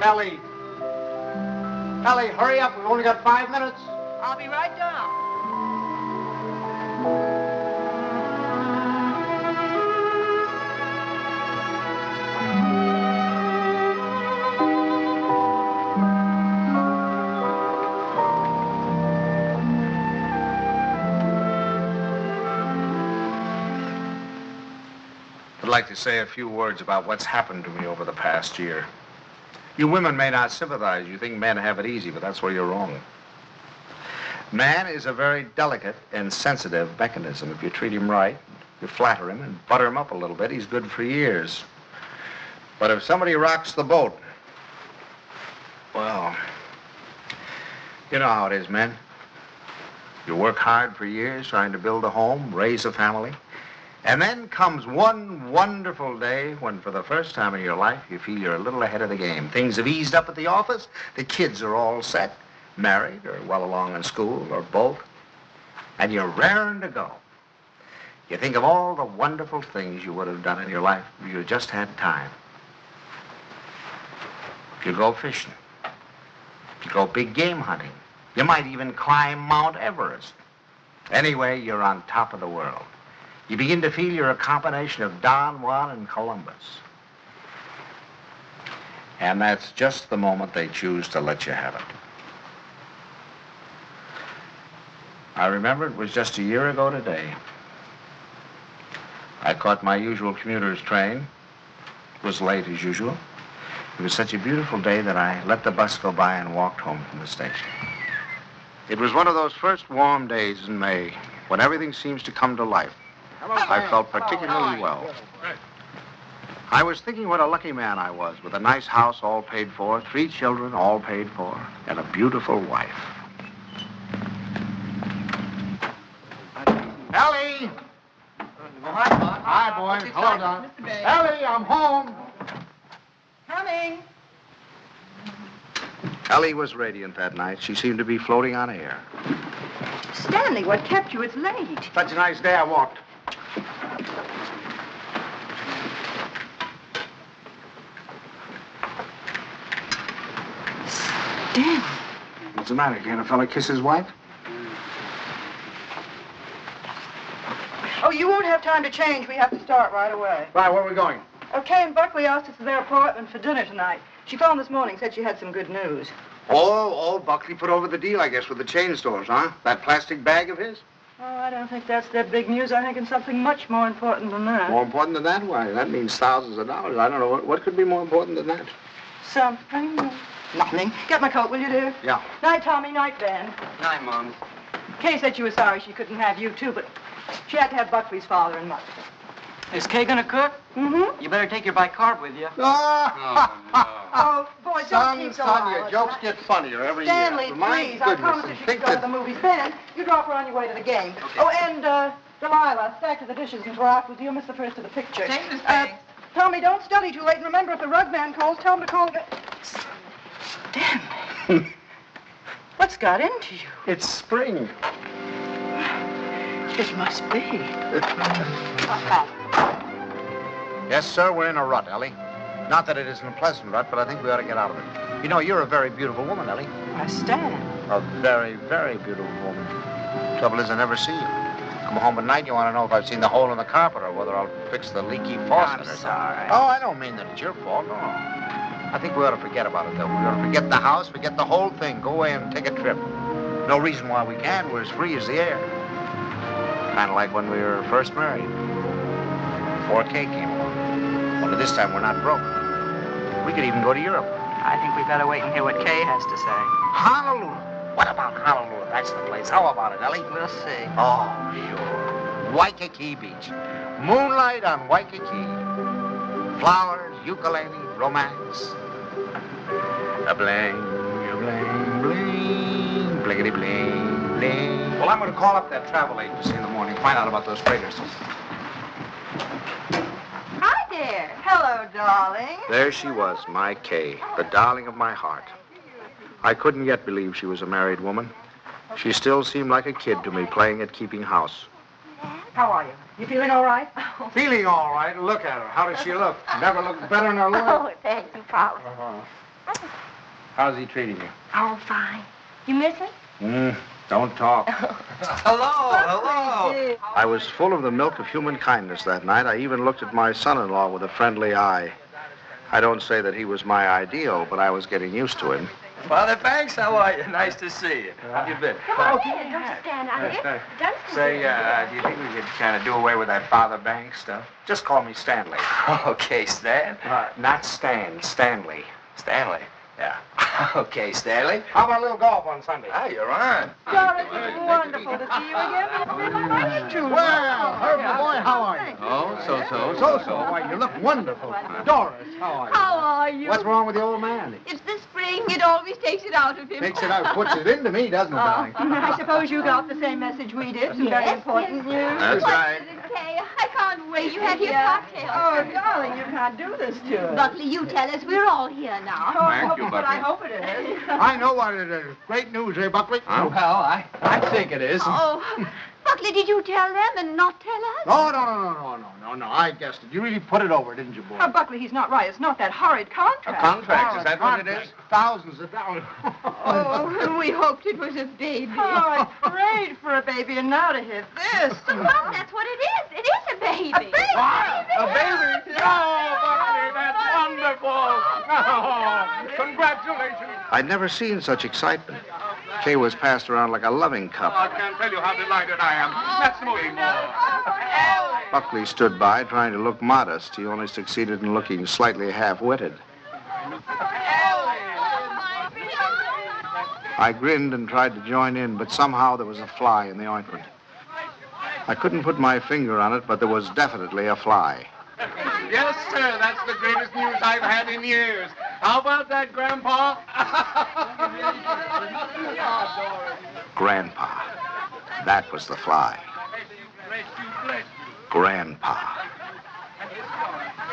Ellie! Ellie, hurry up. We've only got 5 minutes. I'll be right down. I'd like to say a few words about what's happened to me over the past year. You women may not sympathize. You think men have it easy, but that's where you're wrong. Man is a very delicate and sensitive mechanism. If you treat him right, you flatter him and butter him up a little bit, he's good for years. But if somebody rocks the boat, well, you know how it is, men. You work hard for years trying to build a home, raise a family, and then comes one wonderful day when for the first time in your life you feel you're a little ahead of the game. Things have eased up at the office, the kids are all set, married or well along in school or both, and you're raring to go. You think of all the wonderful things you would have done in your life if you just had time. You go fishing. You go big game hunting. You might even climb Mount Everest. Anyway, you're on top of the world. You begin to feel you're a combination of Don Juan and Columbus. And that's just the moment they choose to let you have it. I remember it was just a year ago today. I caught my usual commuter's train. It was late as usual. It was such a beautiful day that I let the bus go by and walked home from the station. It was one of those first warm days in May when everything seems to come to life. I felt particularly well. I was thinking what a lucky man I was with a nice house all paid for, 3 children all paid for, and a beautiful wife. Ellie! Oh, hi, Bob. Hi, boy. Hello, Don. Ellie, I'm home. Coming. Ellie was radiant that night. She seemed to be floating on air. Stanley, what kept you? It's late. Such a nice day I walked. Stanley. What's the matter? Can't a fella kiss his wife? Oh, you won't have time to change. We have to start right away. Right, where are we going? Kay and Buckley asked us to their apartment for dinner tonight. She phoned this morning, said she had some good news. Oh, Buckley put over the deal, I guess, with the chain stores, huh? That plastic bag of his? Oh, I don't think that's their big news. I think it's something much more important than that. More important than that? Why, that means thousands of dollars. I don't know. What could be more important than that? Something. Nothing. Get my coat, will you, dear? Yeah. Night, Tommy. Night, Ben. Night, Mom. Kay said she was sorry she couldn't have you, too, but she had to have Buckley's father and mother. Is Kay gonna cook? Mm-hmm. You better take your bicarb with you. Oh, boy, don't keep so son, your loud. jokes get funnier every Stanley, year. My please, I goodness, promised and you she think could go to that- the movies. Ben, you drop her on your way to the game. Okay. Oh, and, Delilah, stack to the dishes until afterwards. You'll miss the first of the pictures. Thanks, Miss Banks. Tommy, don't study too late. And remember, if the rug man calls, tell him to call again. Stanley. What's got into you? It's spring. It must be. Yes, sir, we're in a rut, Ellie. Not that it isn't a pleasant rut, but I think we ought to get out of it. You know, you're a very beautiful woman, Ellie. I stand. A very, very beautiful woman. Trouble is, I never see you. Come home at night, you want to know if I've seen the hole in the carpet or whether I'll fix the leaky faucet or something. sorry. Oh, I don't mean that it's your fault, no. I think we ought to forget about it, though. We ought to forget the house, forget the whole thing. Go away and take a trip. No reason why we can't. We're as free as the air. Kind of like when we were first married. Before Kay came along. Only this time we're not broke. We could even go to Europe. I think we better wait and hear what Kay has to say. Honolulu. What about Honolulu? That's the place. How about it, Ellie? We'll see. Oh, sure. Waikiki Beach. Moonlight on Waikiki. Flowers, ukulele, romance. A bling, a bling, bling, blingity bling, bling. Well, I'm going to call up that travel agency in the morning, find out about those freighters. Hi there. Hello, darling. There she was, my Kay, the darling of my heart. I couldn't yet believe she was a married woman. She still seemed like a kid to me, playing at keeping house. How are you? You feeling all right? Feeling all right. Look at her. How does she look? Never looked better in her life. Oh, thanks, no problem. How's he treating you? Oh, fine. You miss him? Don't talk. Hello. I was full of the milk of human kindness that night. I even looked at my son-in-law with a friendly eye. I don't say that he was my ideal, but I was getting used to him. Father Banks, how are you? Nice to see you. How you been? Come on in. Don't you stand out here. Say, do you think we could kind of do away with that Father Banks stuff? Just call me Stanley. Okay, Stan. Not Stan, Stanley. Stanley. Yeah. Okay, Stanley. How about a little golf on Sunday? Ah, you're on. Doris, it's wonderful to see you again. Well, Herbie boy, how are you? Oh, So. Why, you look wonderful. Doris, how are you? How are you? What's wrong with the old man? It's the spring. It always takes it out of him. Takes it out, puts it into me, doesn't it, darling? I suppose you got the same message we did. Some very important news. That's right. Kay, I can't wait. You have your cocktail. Oh, darling, you can't do this to us. Buckley, you tell us. We're all here now. Thank you, Buckley. I hope it is. I know what it is. Great news, eh, Buckley? Well, I think it is. Oh, Buckley, did you tell them and not tell us? Oh, no. I guessed it. You really put it over, didn't you, boy? Oh, Buckley, he's not right. It's not that horrid contract. Contract, is that what it is? Thousands of dollars. Oh, we hoped it was a baby. Oh, I prayed for a baby, and now to hit this. Well, that's what it is. It is a baby. A baby. A baby? Oh, Buckley, that's wonderful. Oh, congratulations. I'd never seen such excitement. Kay was passed around like a loving cup. I can't tell you how delighted I am. Let's move more. Buckley stood by, trying to look modest. He only succeeded in looking slightly half-witted. I grinned and tried to join in, but somehow there was a fly in the ointment. I couldn't put my finger on it, but there was definitely a fly. Yes, sir. That's the greatest news I've had in years. How about that, Grandpa? Grandpa. That was the fly. Grandpa.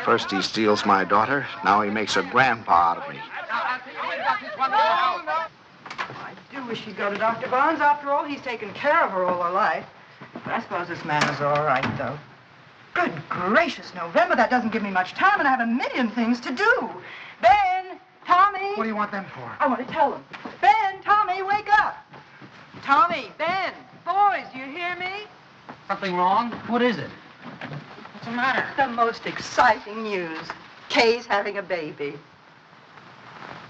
First he steals my daughter, now he makes a grandpa out of me. I do wish he'd go to Dr. Barnes. After all, he's taken care of her all her life. But I suppose this man is all right, though. Good gracious, November. That doesn't give me much time, and I have a million things to do. Ben, Tommy. What do you want them for? I want to tell them. Ben, Tommy, wake up. Tommy, Ben, boys, do you hear me? Something wrong? What is it? What's the matter? The most exciting news. Kay's having a baby.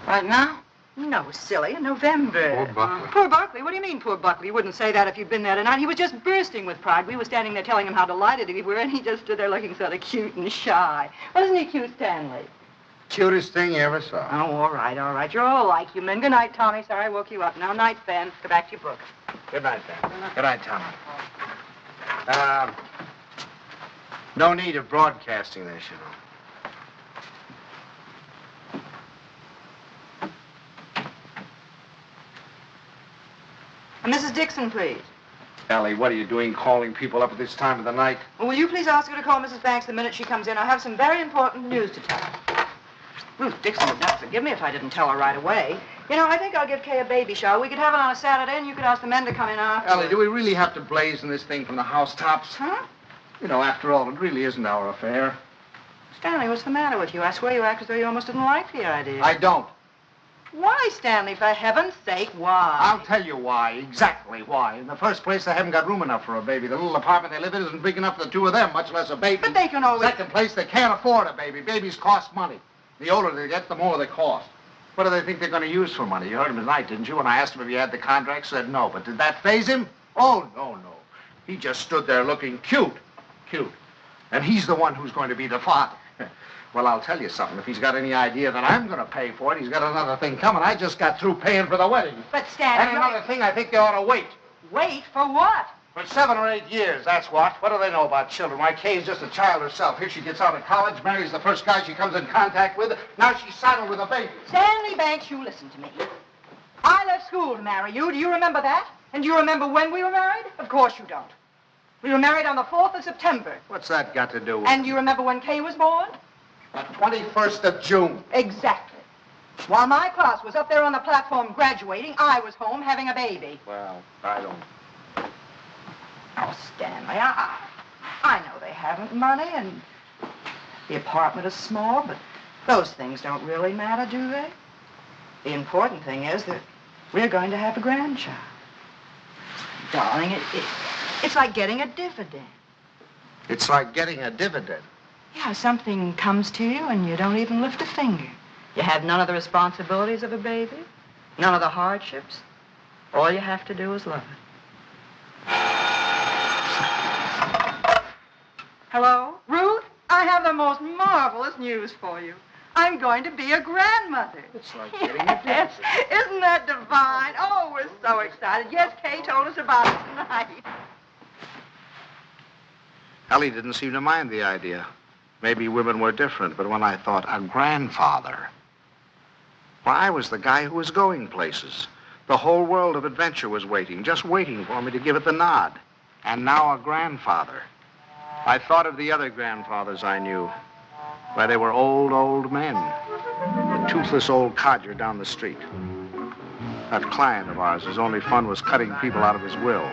Right now? No, silly, in November. Poor Buckley. Poor Buckley? What do you mean, poor Buckley? You wouldn't say that if you'd been there tonight. He was just bursting with pride. We were standing there telling him how delighted we were, and he just stood there looking sort of cute and shy. Wasn't he cute, Stanley? Cutest thing you ever saw. Oh, all right. You're all like you men. Good night, Tommy. Sorry I woke you up. Now, night, Ben. Go back to your book. Good night, Ben. Good night, Tommy. No need of broadcasting this, you know. Mrs. Dixon, please. Ellie, what are you doing calling people up at this time of the night? Well, will you please ask her to call Mrs. Banks the minute she comes in? I have some very important news to tell her. Ruth Dixon would not forgive me if I didn't tell her right away. You know, I think I'll give Kay a baby shower. We could have it on a Saturday, and you could ask the men to come in after. Ellie, do we really have to blazon this thing from the housetops? Huh? You know, after all, it really isn't our affair. Stanley, what's the matter with you? I swear you act as though you almost didn't like the idea. I don't. Why, Stanley? For heaven's sake, why? I'll tell you why, exactly why. In the first place, they haven't got room enough for a baby. The little apartment they live in isn't big enough for the two of them, much less a baby. But they can always... Second place, they can't afford a baby. Babies cost money. The older they get, the more they cost. What do they think they're going to use for money? You heard him tonight, didn't you? When I asked him if he had the contract, said no. But did that faze him? Oh, no. He just stood there looking cute. And he's the one who's going to be the father. Well, I'll tell you something. If he's got any idea that I'm going to pay for it, he's got another thing coming. I just got through paying for the wedding. But, Stanley... And another thing, I think they ought to wait. Wait for what? For 7 or 8 years, that's what. What do they know about children? Why, Kay's just a child herself. Here she gets out of college, marries the first guy she comes in contact with. Now she's saddled with a baby. Stanley Banks, you listen to me. I left school to marry you. Do you remember that? And do you remember when we were married? Of course you don't. We were married on the 4th of September. What's that got to do with And do you remember when Kay was born? The 21st of June. Exactly. While my class was up there on the platform graduating, I was home having a baby. Well, I don't... Oh, Stanley, I know they haven't money and the apartment is small, but those things don't really matter, do they? The important thing is that we're going to have a grandchild. Darling, it's like getting a dividend. It's like getting a dividend. Yeah, something comes to you and you don't even lift a finger. You have none of the responsibilities of a baby, none of the hardships. All you have to do is love it. Hello? Ruth, I have the most marvelous news for you. I'm going to be a grandmother. It's like getting a dividend. Isn't that divine? Oh, we're so excited. Yes, Kay told us about it tonight. Ellie didn't seem to mind the idea. Maybe women were different, but when I thought a grandfather, well, I was the guy who was going places. The whole world of adventure was waiting, just waiting for me to give it the nod. And now a grandfather. I thought of the other grandfathers I knew. Why, they were old men. The toothless old codger down the street. That client of ours, whose only fun was cutting people out of his will.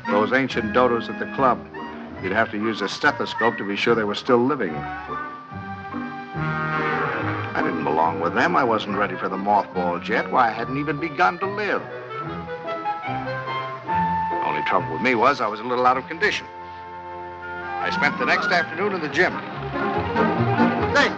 Those ancient dodos at the club. You'd have to use a stethoscope to be sure they were still living. I didn't belong with them. I wasn't ready for the mothballs yet. Why, I hadn't even begun to live. The only trouble with me was I was a little out of condition. I spent the next afternoon in the gym. Hey!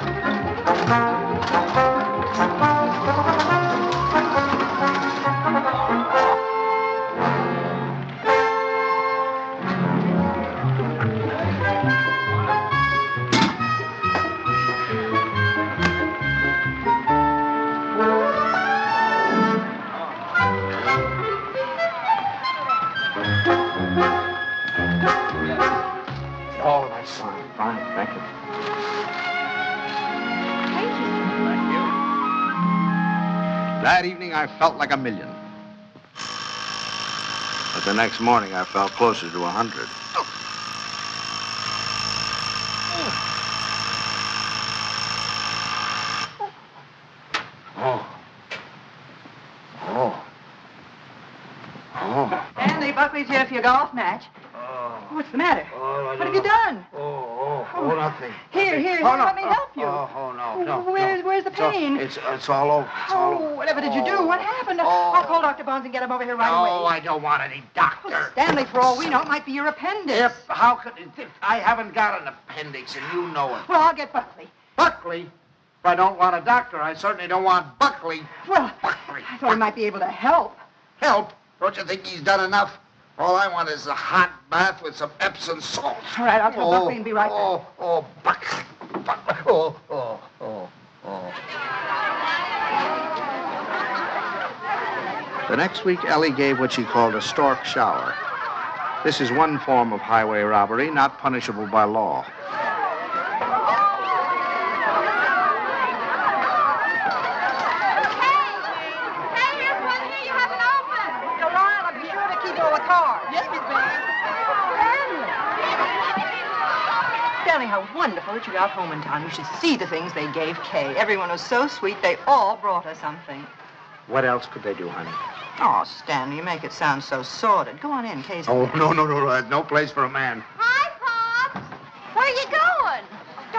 Oh, that's fine. Fine, thank you. Thank you. That evening, I felt like $1 million. But the next morning, I felt closer to 100. Stanley, Buckley's here for your golf match. What's the matter? What have you done? Nothing. Here, let me help you. No. Where's the pain? It's all over. Whatever did you do? What happened? I'll call Dr. Bones and get him over here right away. No, I don't want any doctor. Stanley, for all we know, it might be your appendix. How could... I haven't got an appendix, and you know it. Well, I'll get Buckley. Buckley? If I don't want a doctor, I certainly don't want Buckley. Well, Buckley. I thought he might be able to help. Help? Don't you think he's done enough? All I want is a hot bath with some Epsom salt. All right, I'll tell Buckley and be right back. Buckley. The next week, Ellie gave what she called a stork shower. This is one form of highway robbery not punishable by law. Hey, here's one here you haven't opened. Delilah, be sure to keep all the cards. Yes, Miss Banks. Stanley, how wonderful that you got home in town. You should see the things they gave Kay. Everyone was so sweet, they all brought her something. What else could they do, honey? Oh, Stanley, you make it sound so sordid. Go on in, Kay's... Oh, no. No place for a man. Hi, Pops. Where are you going?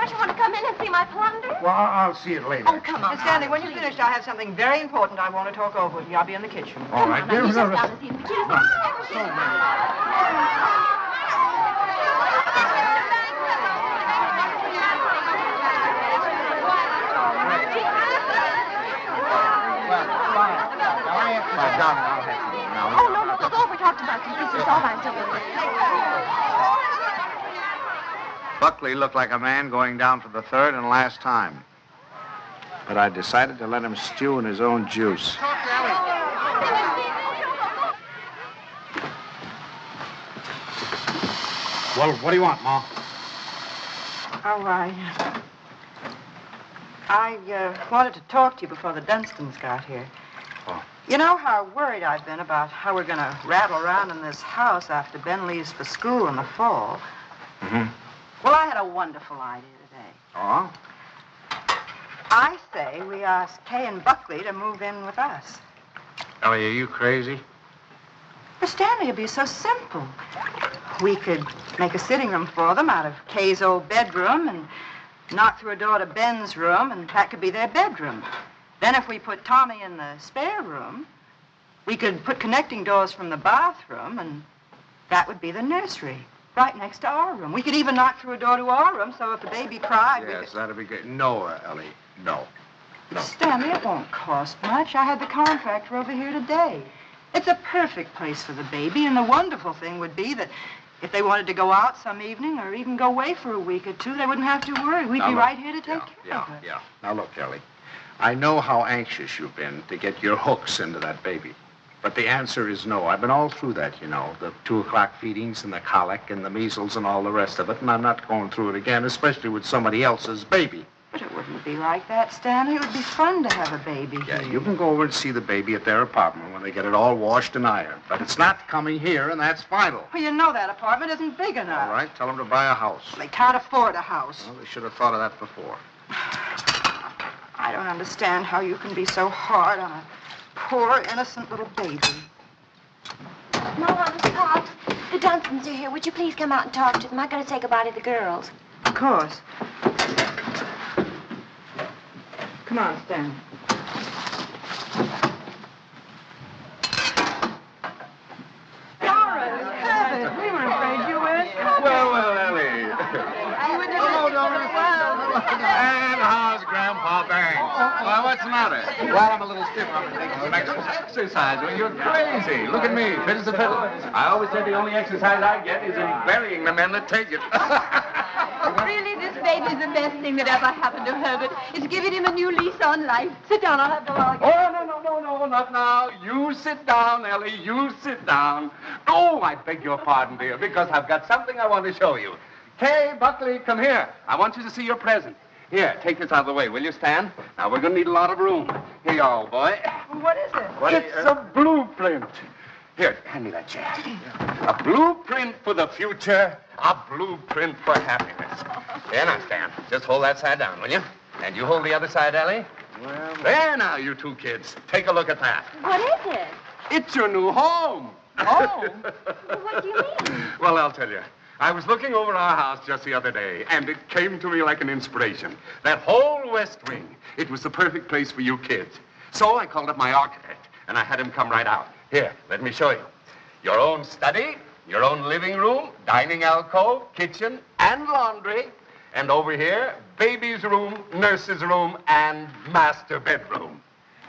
don't you want to come in and see my plunder? Well, I'll see it later. Oh, come on. Miss Stanley, when you're finished, I have something very important I want to talk over with you. I'll be in the kitchen. All right. You just down and see the kitchen. I'll have to go now. Oh, no, go over. We talked about this. This is all I'm doing. Buckley looked like a man going down for the third and last time. But I decided to let him stew in his own juice. Well, what do you want, Ma? All right. I wanted to talk to you before the Dunstons got here. Oh. You know how worried I've been about how we're going to rattle around in this house after Ben leaves for school in the fall. Mm-hmm. Well, I had a wonderful idea today. Oh? I say we ask Kay and Buckley to move in with us. Ellie, are you crazy? But Stanley, it'd be so simple. We could make a sitting room for them out of Kay's old bedroom and knock through a door to Ben's room, and that could be their bedroom. Then if we put Tommy in the spare room, we could put connecting doors from the bathroom, and that would be the nursery, right next to our room. We could even knock through a door to our room, so if the baby cried, Yes, that'd be good. No, Ellie, no. No. Stanley, it won't cost much. I had the contractor over here today. It's a perfect place for the baby, and the wonderful thing would be that if they wanted to go out some evening or even go away for a week or two, they wouldn't have to worry. We'd Now be look. right here to take care of her. Yeah. Now, look, Ellie, I know how anxious you've been to get your hooks into that baby. But the answer is no. I've been all through that, you know, the 2 o'clock feedings and the colic and the measles and all the rest of it, and I'm not going through it again, especially with somebody else's baby. But it wouldn't be like that, Stanley. It would be fun to have a baby Yeah, here. you can go over and see the baby at their apartment when they get it all washed and ironed. But it's not coming here, and that's final. Well, you know that apartment isn't big enough. All right, tell them to buy a house. They can't afford a house. Well, they should have thought of that before. I don't understand how you can be so hard on a poor, innocent little baby. Mama, Miss Potts, the Dunstons are here. Would you please come out and talk to them? I gotta say goodbye to the girls. Of course. Come on, Stanley. We were afraid you weren't coming. Well, Ellie. And how's Grandpa Banks? Well, what's the matter? Well, I'm a little stiff. I'm taking some Exercise? Well, you're crazy. Look at me, fit as a fiddle. I always said the only exercise I get is in burying the men that take it. Really, this baby's the best thing that ever happened to Herbert. It's giving him a new lease on life. Sit down, I'll have the log. Oh, no, not now. You sit down, Ellie. You sit down. Oh, I beg your pardon, dear, because I've got something I want to show you. Kay, Buckley, come here. I want you to see your present. Here, take this out of the way, will you, Stan? Now, we're going to need a lot of room. Here you are, old boy. What is it? It's a blueprint. Here, hand me that chair. A blueprint for the future, a blueprint for happiness. Here now, Stan. Just hold that side down, will you? And you hold the other side, Ellie. Well, There now, you 2 kids. Take a look at that. What is it? It's your new home. Oh. What do you mean? Well, I'll tell you. I was looking over our house just the other day, and it came to me like an inspiration. That whole west wing, it was the perfect place for you kids. So I called up my architect, and I had him come right out. Here, let me show you. Your own study, your own living room, dining alcove, kitchen, and laundry. And over here, baby's room, nurse's room, and master bedroom.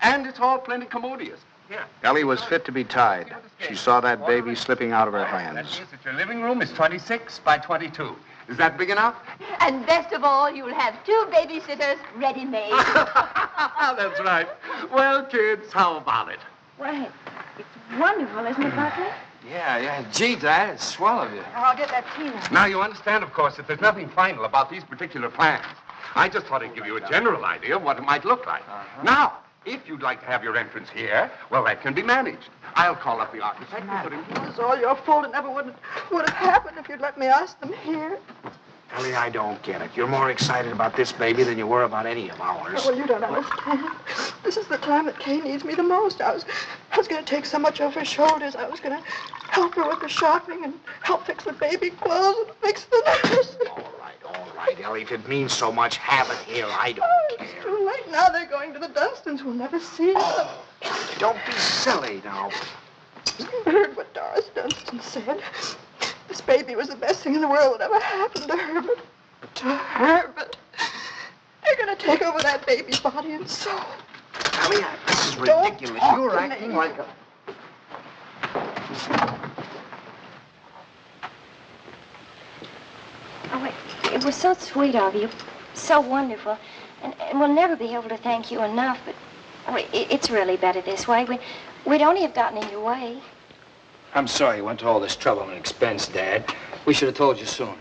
And it's all plenty commodious. Here. Ellie was fit to be tied. She saw that baby slipping out of her That hands. means that your living room is 26 by 22. Is that big enough? And best of all, you'll have 2 babysitters ready-made. That's right. Well, kids, how about it? Why, it's wonderful, isn't it, Buckley? Yeah. Gee, Dad, it's swell of you. I'll get that tea. Now, you understand, of course, that there's nothing final about these particular plans. I just thought I'd give you a general idea of what it might look like. Now, if you'd like to have your entrance here, well, that can be managed. I'll call up the architect and put him... It's all your fault. It never would have happened if you'd let me ask them here. Ellie, I don't get it. You're more excited about this baby than you were about any of ours. Well, you don't understand. This is the time that Kay needs me the most. I was going to take so much off her shoulders. I was going to help her with the shopping and help fix the baby clothes and fix the nurse. All right. right, Ellie. If it means so much, have it here. I don't Oh, care. it's too late now. They're going to the Dunstons. We'll never see them. Don't be silly now. You heard what Doris Dunstan said. This baby was the best thing in the world that ever happened to Herbert. To Herbert. They're going to take over that baby's body and soul. Ellie, this is Don't ridiculous. talk You're to acting me. like a... Oh, it was so sweet of you. So wonderful. And we'll never be able to thank you enough, but it's really better this way. We'd only have gotten in your way. I'm sorry you went to all this trouble and expense, Dad. We should have told you sooner.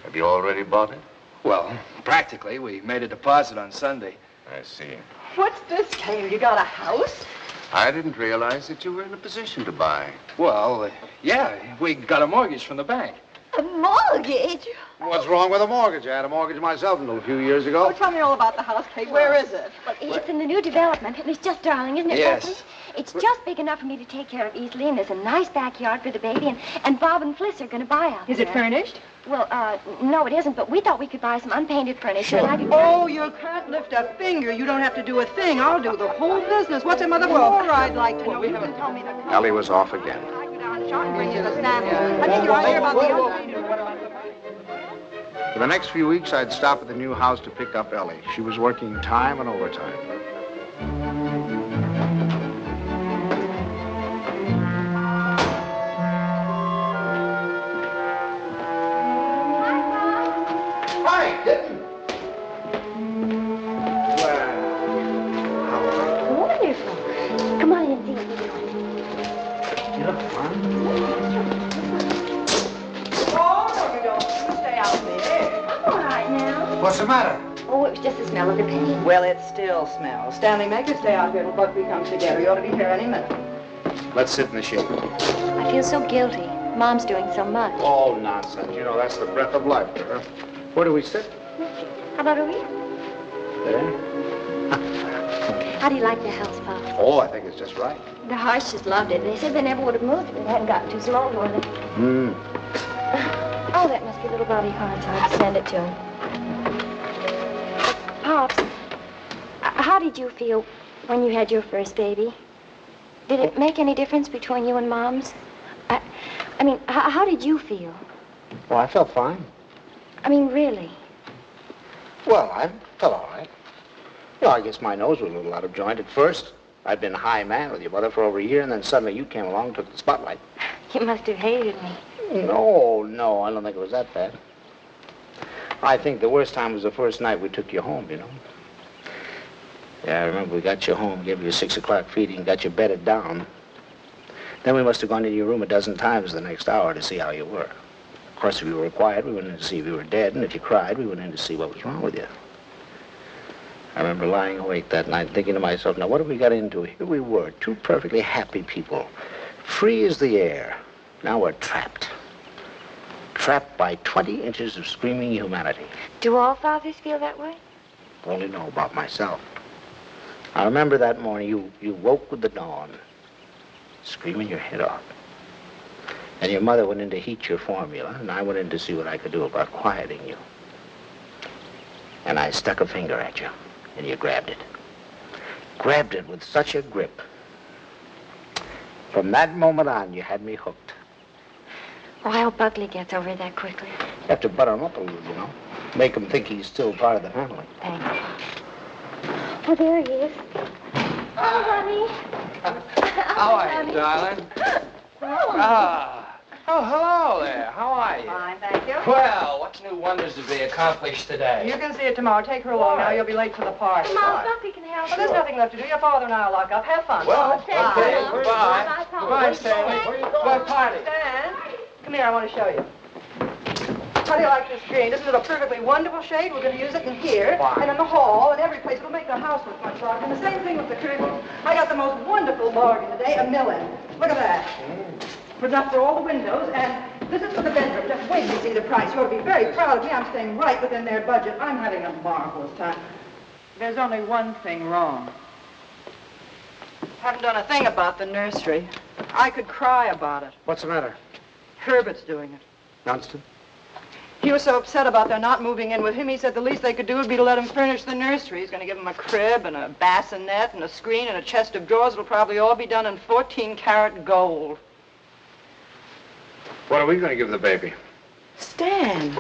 Have you already bought it? Well, practically. We made a deposit on Sunday. I see. What's this, Cale? You got a house? I didn't realize that you were in a position to buy. Well, yeah, we got a mortgage from the bank. A mortgage? What's wrong with a mortgage? I had a mortgage myself until a few years ago. Oh, tell me all about the house, Kate. Where is it? Well, it's in the new development, and it's just darling, isn't it, Yes. Leslie? It's just big enough for me to take care of easily, and there's a nice backyard for the baby, and Bob and Fliss are going to buy out Is there. it furnished? Well, no, it isn't, but we thought we could buy some unpainted furniture. And I could... Oh, you can't lift a finger. You don't have to do a thing. I'll do the whole business. What's a mother for? I'd like to know. You can tell me the color. Ellie was off again. I go down and shop and bring you the samples. I think you're right about the unpainted. For the next few weeks, I'd stop at the new house to pick up Ellie. She was working time and overtime. Hi, Kitten. Wonderful. Come on in and see what we're doing. You look fine. Oh, no, you don't. You stay out there. I'm all right now. What's the matter? Oh, it was just the smell of the paint. Well, it still smells. Stanley, make her stay out here till Buckley comes together. You ought to be here any minute. Let's sit in the shade. I feel so guilty. Mom's doing so much. Oh, nonsense. You know, that's the breath of life to her. Where do we sit? How about over here? There. How do you like the house, Pop? Oh, I think it's just right. The Harshes loved it. They said they never would have moved if it hadn't gotten too small for them. Hmm. Oh, that must be little Bobby Hart's. I'll send it to him. Pops, how did you feel when you had your first baby? Did it make any difference between you and Mom's? I mean, how did you feel? Well, I felt fine. I mean, really? Well, I felt all right. You know, I guess my nose was a little out of joint at first. I'd been high man with your mother for over a year, and then suddenly you came along and took the spotlight. You must have hated me. No, I don't think it was that bad. I think the worst time was the first night we took you home, you know. Yeah, I remember we got you home, gave you a 6 o'clock feeding, got you bedded down. Then we must have gone into your room a dozen times the next hour to see how you were. Of course, if you were quiet, we went in to see if you were dead, and if you cried, we went in to see what was wrong with you. I remember lying awake that night thinking to myself, now what have we got into? Here we were, two perfectly happy people, free as the air. Now we're trapped. Trapped by 20 inches of screaming humanity. Do all fathers feel that way? Only know about myself. I remember that morning you woke with the dawn, screaming your head off. And your mother went in to heat your formula, and I went in to see what I could do about quieting you. And I stuck a finger at you, and you grabbed it. Grabbed it with such a grip. From that moment on, you had me hooked. Oh, I hope Buckley gets over it that quickly. You have to butter him up a little, you know. Make him think he's still part of the family. Thanks. Oh, there he is. Oh, honey. How are you, darling? Oh, hello there. How are you? Fine, thank you. Well, what new wonders did we accomplish today? You can see it tomorrow. Take her along now. You'll be late for the party. Mom, Buckley can help Well, there's nothing left to do. Your father and I'll lock up. Have fun. Well, Thank okay, you. goodbye. Bye, Pop. Goodbye, Stanley. What party? Stan, come here. I want to show you. How do you like this green? Isn't it a perfectly wonderful shade? We're going to use it in here, and in the hall, and every place. It'll make the house look much larger. And the same thing with the curtains. I got the most wonderful bargain today, $1 million. Look at that. Put enough for all the windows, and this is for the bedroom. Just wait till you see the price. You ought to be very proud of me. I'm staying right within their budget. I'm having a marvelous time. There's only one thing wrong. Haven't done a thing about the nursery. I could cry about it. What's the matter? Herbert's doing it. Johnston? He was so upset about their not moving in with him, he said the least they could do would be to let him furnish the nursery. He's going to give him a crib and a bassinet and a screen and a chest of drawers. It'll probably all be done in 14-karat gold. What are we going to give the baby? Stan.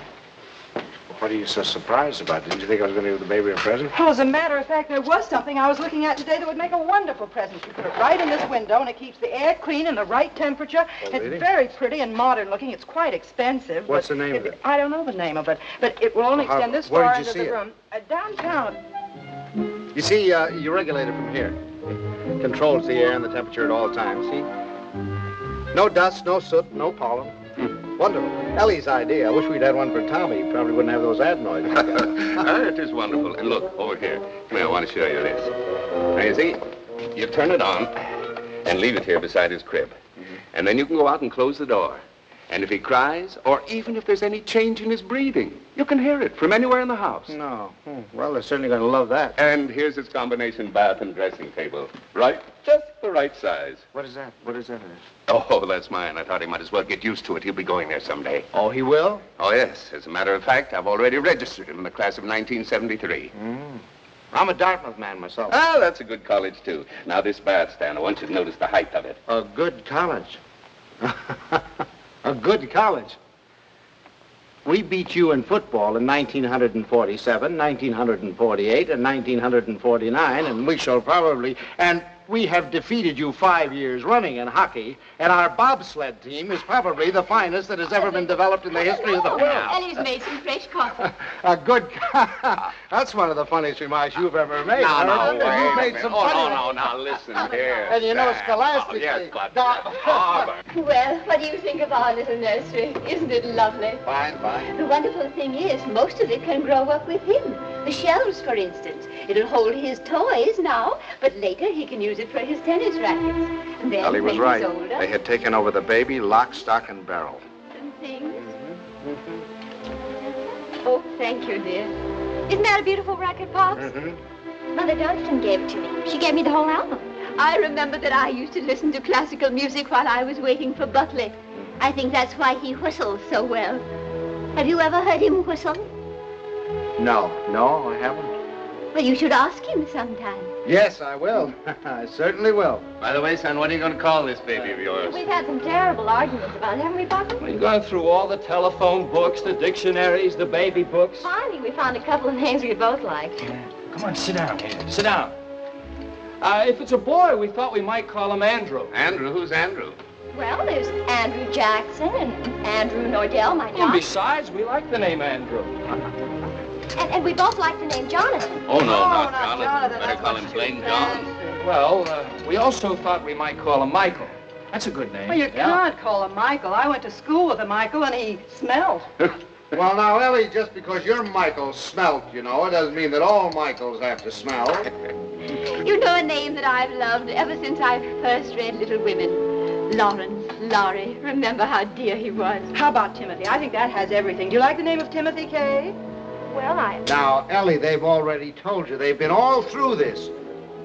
What are you so surprised about? Didn't you think I was going to give the baby a present? Well, as a matter of fact, there was something I was looking at today that would make a wonderful present. You put it right in this window, and it keeps the air clean and the right temperature. Oh, it's really? very pretty and modern looking. It's quite expensive. What's but the name of it? I don't know the name of it, but it will only Well, extend this where far did you into see the it? room. Downtown. You see, you regulate it from here. It controls the air and the temperature at all times, see? No dust, no soot, no pollen. Wonderful. Ellie's idea. I wish we'd had one for Tommy. He probably wouldn't have those adenoids. It is wonderful. And look, over here. Come here, I want to show you this. Now, you see, you turn it on and leave it here beside his crib. And then you can go out and close the door. And if he cries, or even if there's any change in his breathing, you can hear it from anywhere in the house. No. Well, they're certainly going to love that. And here's his combination bath and dressing table. Right? Just the right size. What is that? What is that? Oh, that's mine. I thought he might as well get used to it. He'll be going there someday. Oh, he will? Oh, yes. As a matter of fact, I've already registered him in the class of 1973. I'm a Dartmouth man myself. Ah, that's a good college, too. Now, this bath stand, I want you to notice the height of it. A good college. A good college. We beat you in football in 1947, 1948, and 1949, and we shall probably... And we have defeated you 5 years running in hockey, and our bobsled team is probably the finest that has ever been developed in the history of the world. Ellie's made some fresh coffee. A good... That's one of the funniest remarks you've ever made. No, You've wait made some Oh, funny... no, listen here. And you know, Stan. scholastically... Oh, yes, but... Well, what do you think of our little nursery? Isn't it lovely? Fine, fine. The wonderful thing is, most of it can grow up with him. The shelves, for instance. It'll hold his toys now, but later he can use it for his tennis rackets. And then, Ellie was when right. he's older, They had taken over the baby, lock, stock, and barrel. and things. Oh, thank you, dear. Isn't that a beautiful racket, Pops? Mother Dunstan gave it to me. She gave me the whole album. I remember that I used to listen to classical music while I was waiting for Buckley. I think that's why he whistles so well. Have you ever heard him whistle? No, I haven't. Well, you should ask him sometime. Yes, I will. I certainly will. By the way, son, what are you going to call this baby of yours? We've had some terrible arguments about it, haven't we, Papa? We've gone through all the telephone books, the dictionaries, the baby books. Finally, we found a couple of names we both liked. Come on, sit down, Kate. Sit down. If it's a boy, we thought we might call him Andrew. Andrew? Who's Andrew? Well, there's Andrew Jackson and Andrew Nordell, my And John. besides, we like the name Andrew. And we both like the name Jonathan. Oh, no, not not Jonathan. Jonathan. Better That's call what him she plain said. John. Well, we also thought we might call him Michael. That's a good name. Well, you can't call him Michael. I went to school with a Michael, and he smelled. Well, now, Ellie, just because your Michael smelt, you know, it doesn't mean that all Michaels have to smell. You know a name that I've loved ever since I first read Little Women. Lawrence, Laurie. Remember how dear he was. How about Timothy? I think that has everything. Do you like the name of Timothy, Kay? Well, Now, Ellie, they've already told you. They've been all through this.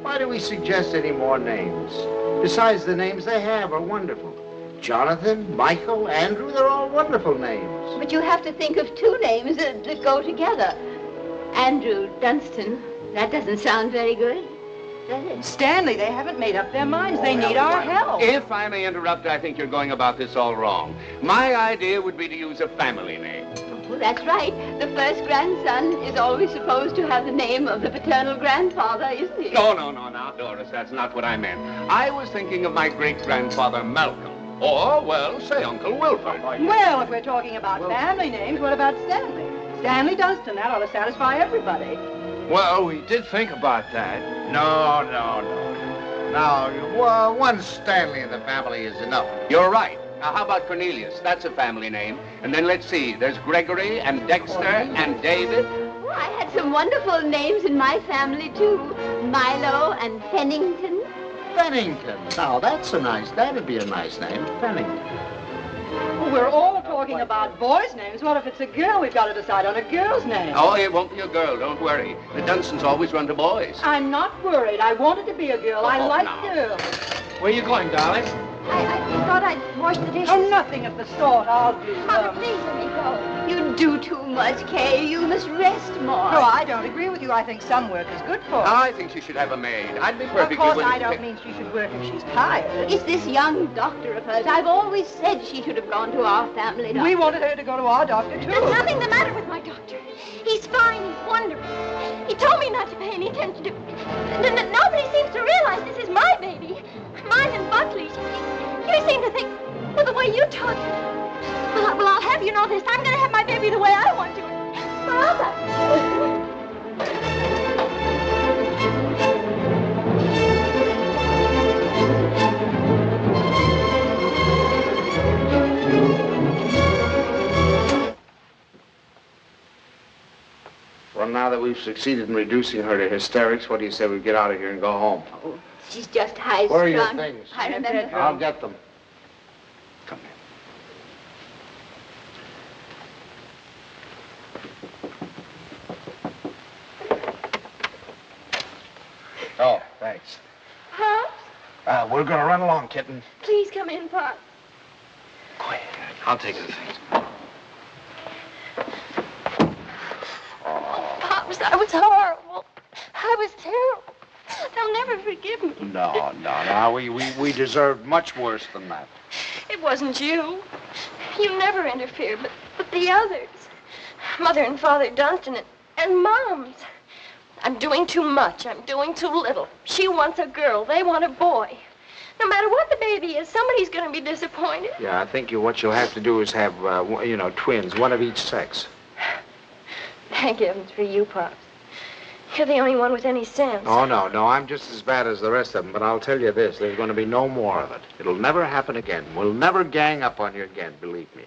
Why do we suggest any more names? Besides, the names they have are wonderful. Jonathan, Michael, Andrew, they're all wonderful names. But you have to think of two names that go together. Andrew Dunstan. That doesn't sound very good, does it? Stanley, they haven't made up their minds. They need our help. If I may interrupt, I think you're going about this all wrong. My idea would be to use a family name. Oh, that's right. The first grandson is always supposed to have the name of the paternal grandfather, isn't he? No, now, Doris, that's not what I meant. I was thinking of my great-grandfather Malcolm. Or, well, say Uncle Wilford. Well, if we're talking about family names, what about Stanley? Stanley Dunstan. That ought to satisfy everybody. Well, we did think about that. No. Now, one Stanley in the family is enough. You're right. Now, how about Cornelius? That's a family name. And then let's see. There's Gregory and Dexter and David. Oh, I had some wonderful names in my family, too. Milo and Pennington. Pennington. Now, that'd be a nice name, Pennington. Well, we're all talking about boys' names. What if it's a girl? We've got to decide on a girl's name. Oh, it won't be a girl. Don't worry. The Dunstans always run to boys. I'm not worried. I wanted to be a girl. I Oh, like no. girls. Where you going, darling? I thought I'd wash the dishes. Oh, nothing of the sort. I'll do Mother, them. please let me go. You do too much, Kay. You must rest more. No, I don't agree with you. I think some work is good for her. I think she should have a maid. I'd be perfectly Of course, willing I to don't take- mean she should work if she's tired. It's this young doctor of hers. I've always said she should have gone to our family doctor. We wanted her to go to our doctor, There's too. nothing the matter with my doctor. He's fine. He's wonderful. He told me not to pay any attention to... Nobody seems to realize this is my baby. Mine and Buckley's. You seem to think, well, the way you talk... Well, I'll have you know this. I'm going to have my baby the way I want to. Mother! Well, now that we've succeeded in reducing her to hysterics, what do you say we get out of here and go home? Oh, she's just high-strung. Where are your things? I remember. I'll get them. Come here. Oh, thanks. Pops, We're gonna run along, kitten. please come in, Pops. Quiet. I'll take the things. Pops, I was horrible. I was terrible. They'll never forgive me. No. We deserved much worse than that. It wasn't you. You never interfered, but the others. Mother and Father Dunstan and Moms. I'm doing too much. I'm doing too little. She wants a girl. They want a boy. No matter what the baby is, somebody's going to be disappointed. Yeah, I think what you'll have to do is have, twins, one of each sex. Thank heavens for you, Pops. You're the only one with any sense. Oh, no, I'm just as bad as the rest of them, but I'll tell you this, there's going to be no more of it. It'll never happen again. We'll never gang up on you again, believe me.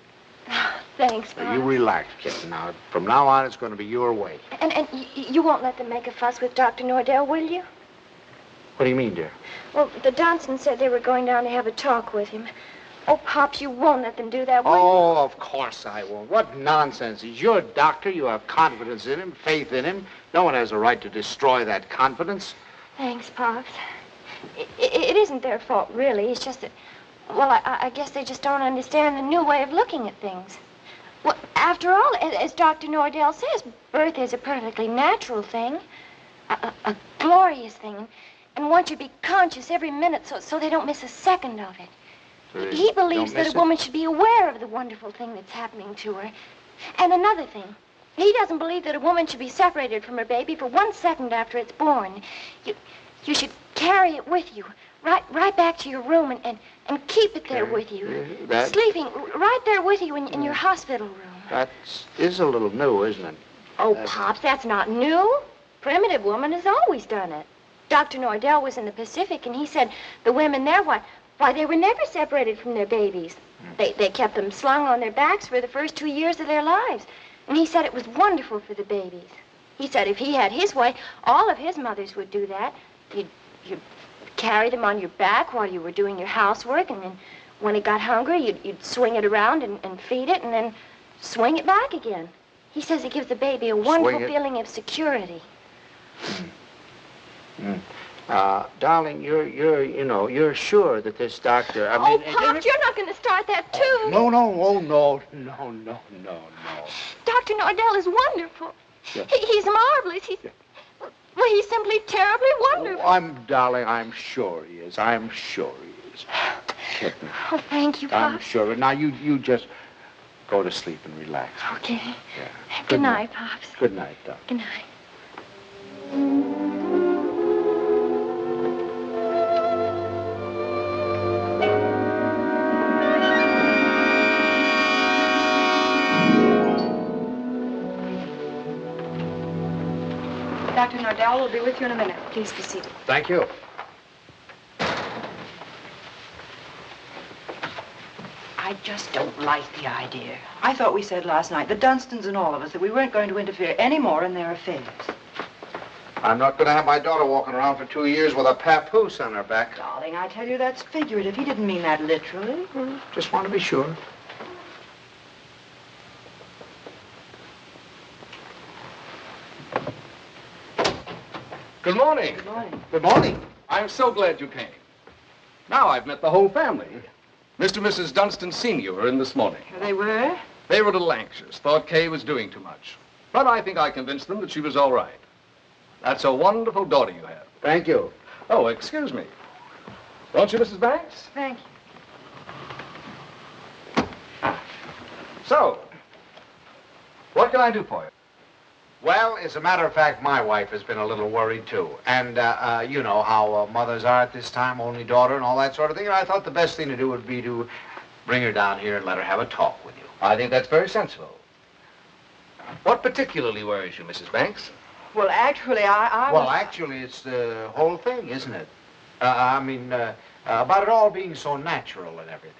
Thanks, Pops. You relax, kitten. Now, from now on, it's going to be your way. And you won't let them make a fuss with Dr. Nordell, will you? What do you mean, dear? Well, the Dunstans said they were going down to have a talk with him. Oh, Pops, you won't let them do that, will you? Oh, of course I won't. What nonsense. He's your doctor. You have confidence in him, faith in him. No one has a right to destroy that confidence. Thanks, Pops. It isn't their fault, really. It's just that, well, I guess they just don't understand the new way of looking at things. Well, after all, as Dr. Nordell says, birth is a perfectly natural thing, a glorious thing, and one should be conscious every minute so they don't miss a second of it. So they He believes don't that miss a woman should be aware of the wonderful thing that's happening to her. And another thing, he doesn't believe that a woman should be separated from her baby for 1 second after it's born. You should carry it with you, right back to your room and keep it there with you. Sleeping right there with you in your hospital room. That is a little new, isn't it? Oh, Pops, that's not new. Primitive woman has always done it. Dr. Nordell was in the Pacific, and he said the women there, why, they were never separated from their babies. They kept them slung on their backs for the first 2 years of their lives. And he said it was wonderful for the babies. He said if he had his way, all of his mothers would do that. You'd carry them on your back while you were doing your housework, and then when it got hungry, you'd swing it around and feed it, and then swing it back again. He says it gives the baby a wonderful feeling of security. Darling, you're sure that this doctor, Pops, you're not going to start that, too. No. Dr. Nordell is wonderful. Yeah. He's marvelous. He's simply terribly wonderful. Darling, I'm sure he is. I'm sure he is. Kitten. Oh, thank you, I'm Pops. sure. Now, you just go to sleep and relax. Okay. Yeah. Good night, Pops. Good night, darling. Good night. Dr. Nordell will be with you in a minute. Please be seated. Thank you. I just don't like the idea. I thought we said last night, the Dunstans and all of us, that we weren't going to interfere any more in their affairs. I'm not going to have my daughter walking around for 2 years with a papoose on her back. Darling, I tell you, that's figurative. He didn't mean that literally. Just want to be sure. Good morning. Good morning. Good morning. I'm so glad you came. Now I've met the whole family. Mr. and Mrs. Dunstan Sr. were in this morning. They were? They were a little anxious, thought Kay was doing too much. But I think I convinced them that she was all right. That's a wonderful daughter you have. Thank you. Oh, excuse me. Don't you, Mrs. Banks? Thank you. So, what can I do for you? Well, as a matter of fact, my wife has been a little worried, too. And, you know how mothers are at this time, only daughter and all that sort of thing. And I thought the best thing to do would be to bring her down here and let her have a talk with you. I think that's very sensible. What particularly worries you, Mrs. Banks? Well, actually, I Well, was... actually, it's the whole thing, isn't it? About it all being so natural and everything.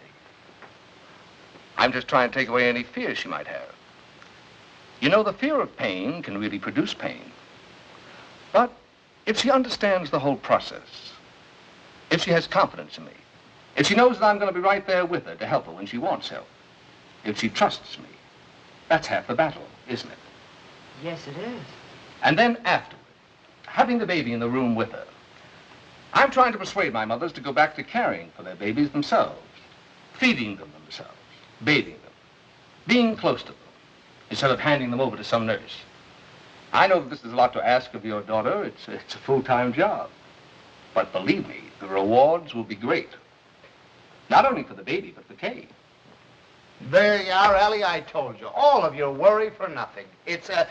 I'm just trying to take away any fear she might have. You know, the fear of pain can really produce pain. But if she understands the whole process, if she has confidence in me, if she knows that I'm going to be right there with her to help her when she wants help, if she trusts me, that's half the battle, isn't it? Yes, it is. And then afterward, having the baby in the room with her, I'm trying to persuade my mothers to go back to caring for their babies themselves, feeding them themselves, bathing them, being close to them, instead of handing them over to some nurse. I know that this is a lot to ask of your daughter. It's a full-time job. But believe me, the rewards will be great. Not only for the baby, but for Kay. There you are, Ellie. I told you. All of your worry for nothing. It's a...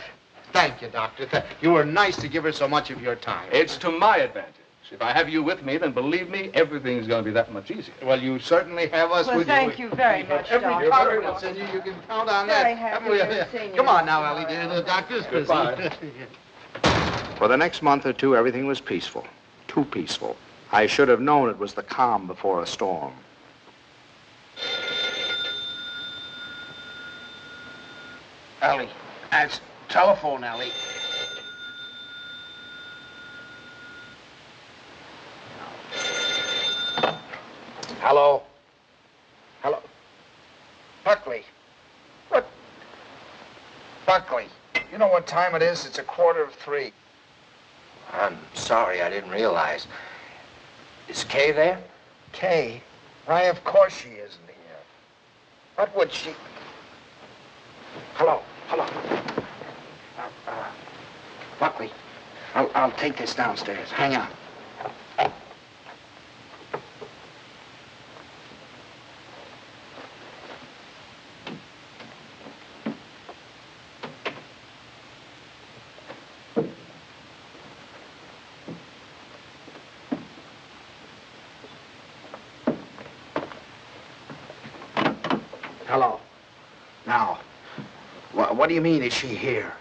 Thank you, Doctor. You were nice to give her so much of your time. It's to my advantage. If I have you with me, then believe me, everything's going to be that much easier. Well, you certainly have us Well, with thank you very much, Every Doctor. confidence in you, you can count on that. Very happy to see you. Come on now, Ellie, dear. The doctor's busy. Goodbye. For the next month or two, everything was peaceful. Too peaceful. I should have known it was the calm before a storm. Ellie, that's telephone, Ellie. Hello? Hello? Buckley. What? Buckley, you know what time it is? It's 2:45. I'm sorry, I didn't realize. Is Kay there? Kay? Why, of course she isn't here. What would she... Hello? Buckley, I'll take this downstairs. Hang on. Hello. Now, what do you mean, is she here?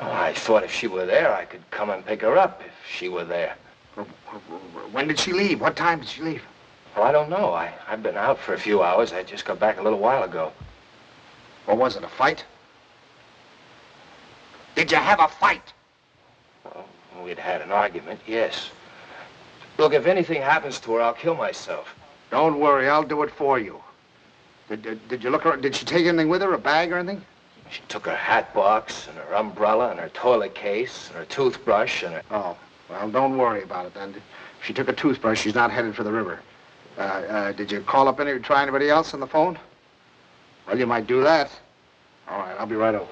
Well, I thought if she were there, I could come and pick her up if she were there. When did she leave? What time did she leave? Well, I don't know. I've been out for a few hours. I just got back a little while ago. Or was it a fight? Did you have a fight? Well, we'd had an argument, yes. Look, if anything happens to her, I'll kill myself. Don't worry, I'll do it for you. Did you look around? Did she take anything with her, a bag or anything? She took her hat box and her umbrella and her toilet case and her toothbrush and her... Oh, well, don't worry about it then. If she took a toothbrush, she's not headed for the river. Did you call up try anybody else on the phone? Well, you might do that. All right, I'll be right over.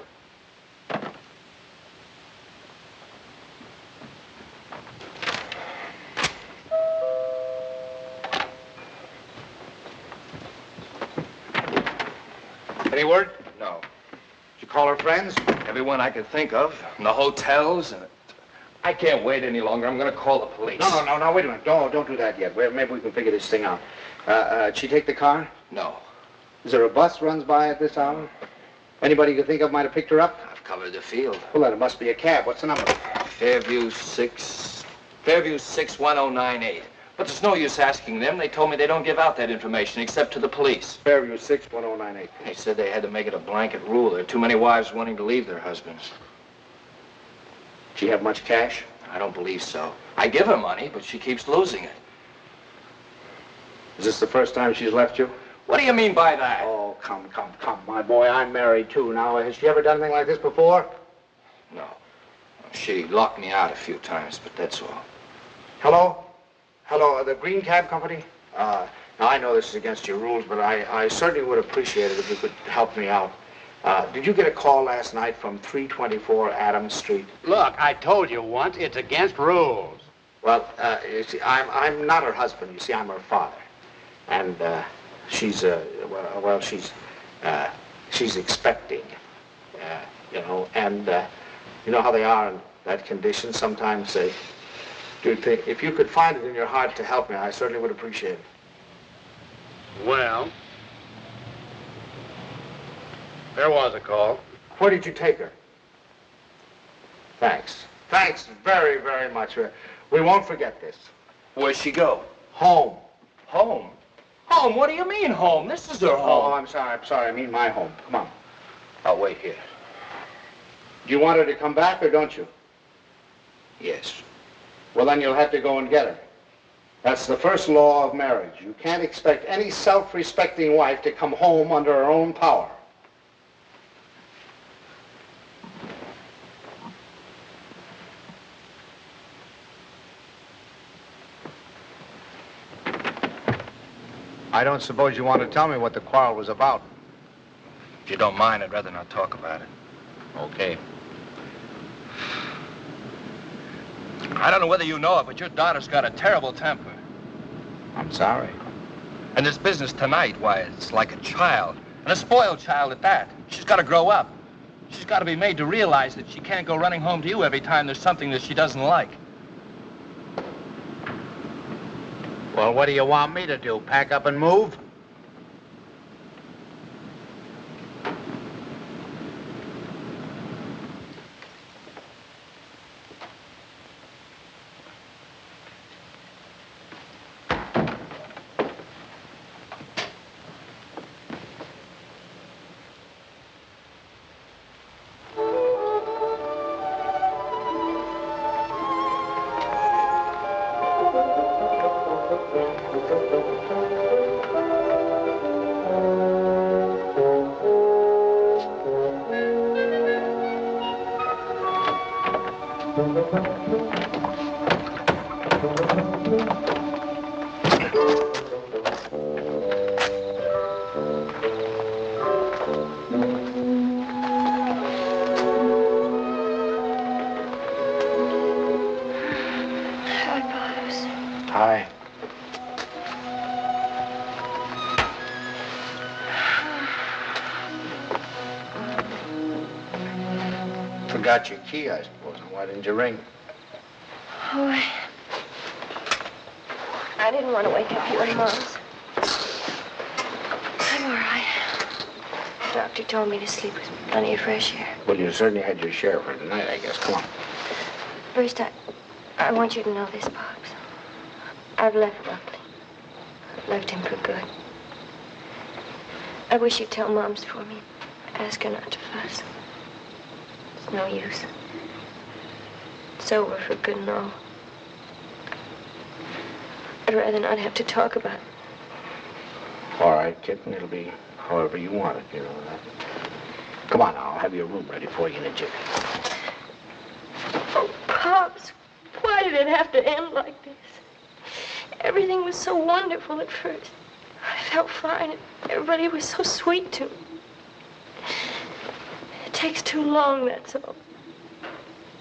Any word? No. Did you call her friends? Everyone I could think of. And the hotels and... I can't wait any longer. I'm going to call the police. No, wait a minute. Don't do that yet. Maybe we can figure this thing out. Did she take the car? No. Is there a bus runs by at this hour? Anybody you can think of might have picked her up? I've covered the field. Well, then it must be a cab. What's the number? Fairview 61098. But there's no use asking them. They told me they don't give out that information except to the police. Fairview 61098. They said they had to make it a blanket rule. There are too many wives wanting to leave their husbands. She have much cash? I don't believe so. I give her money, but she keeps losing it. Is this the first time she's left you? What do you mean by that? Oh, come, my boy. I'm married, too. Now, has she ever done anything like this before? No. She locked me out a few times, but that's all. Hello? Hello, the Green Cab Company? Now, I know this is against your rules, but I certainly would appreciate it if you could help me out. Did you get a call last night from 324 Adams Street? Look, I told you once, it's against rules. Well, you see, I'm not her husband. You see, I'm her father. And she's expecting, you know, and you know how they are in that condition. Sometimes they do think. If you could find it in your heart to help me, I certainly would appreciate it. Well, there was a call. Where did you take her? Thanks. Thanks very, very much. We won't forget this. Where'd she go? Home. Home? Home? What do you mean home? This is her Oh, home. I'm sorry. I mean my home. Come on. I'll wait here. Do you want her to come back or don't you? Yes. Well, then you'll have to go and get her. That's the first law of marriage. You can't expect any self-respecting wife to come home under her own power. I don't suppose you want to tell me what the quarrel was about. If you don't mind, I'd rather not talk about it. Okay. I don't know whether you know it, but your daughter's got a terrible temper. I'm sorry. And this business tonight, why, it's like a child. And a spoiled child at that. She's got to grow up. She's got to be made to realize that she can't go running home to you every time there's something that she doesn't like. Well, what do you want me to do? Pack up and move? Hi. Forgot your key, I suppose. And why didn't you ring? Oh, I didn't want to wake up you and Mom's. I'm all right. The doctor told me to sleep with plenty of fresh air. Well, you certainly had your share for tonight, I guess. Come on. First, I want you to know this, Pops. I've left Buckley. I've left him for good. I wish you'd tell Mom's for me. Ask her not to fuss. It's no use. It's over for good and all. I'd rather not have to talk about it. All right, kitten. It'll be however you want it, you know that. Come on now. I'll have your room ready for you in a jiffy. Oh, Pops, why did it have to end like this? Everything was so wonderful at first. I felt fine, and everybody was so sweet to me. It takes too long, that's all.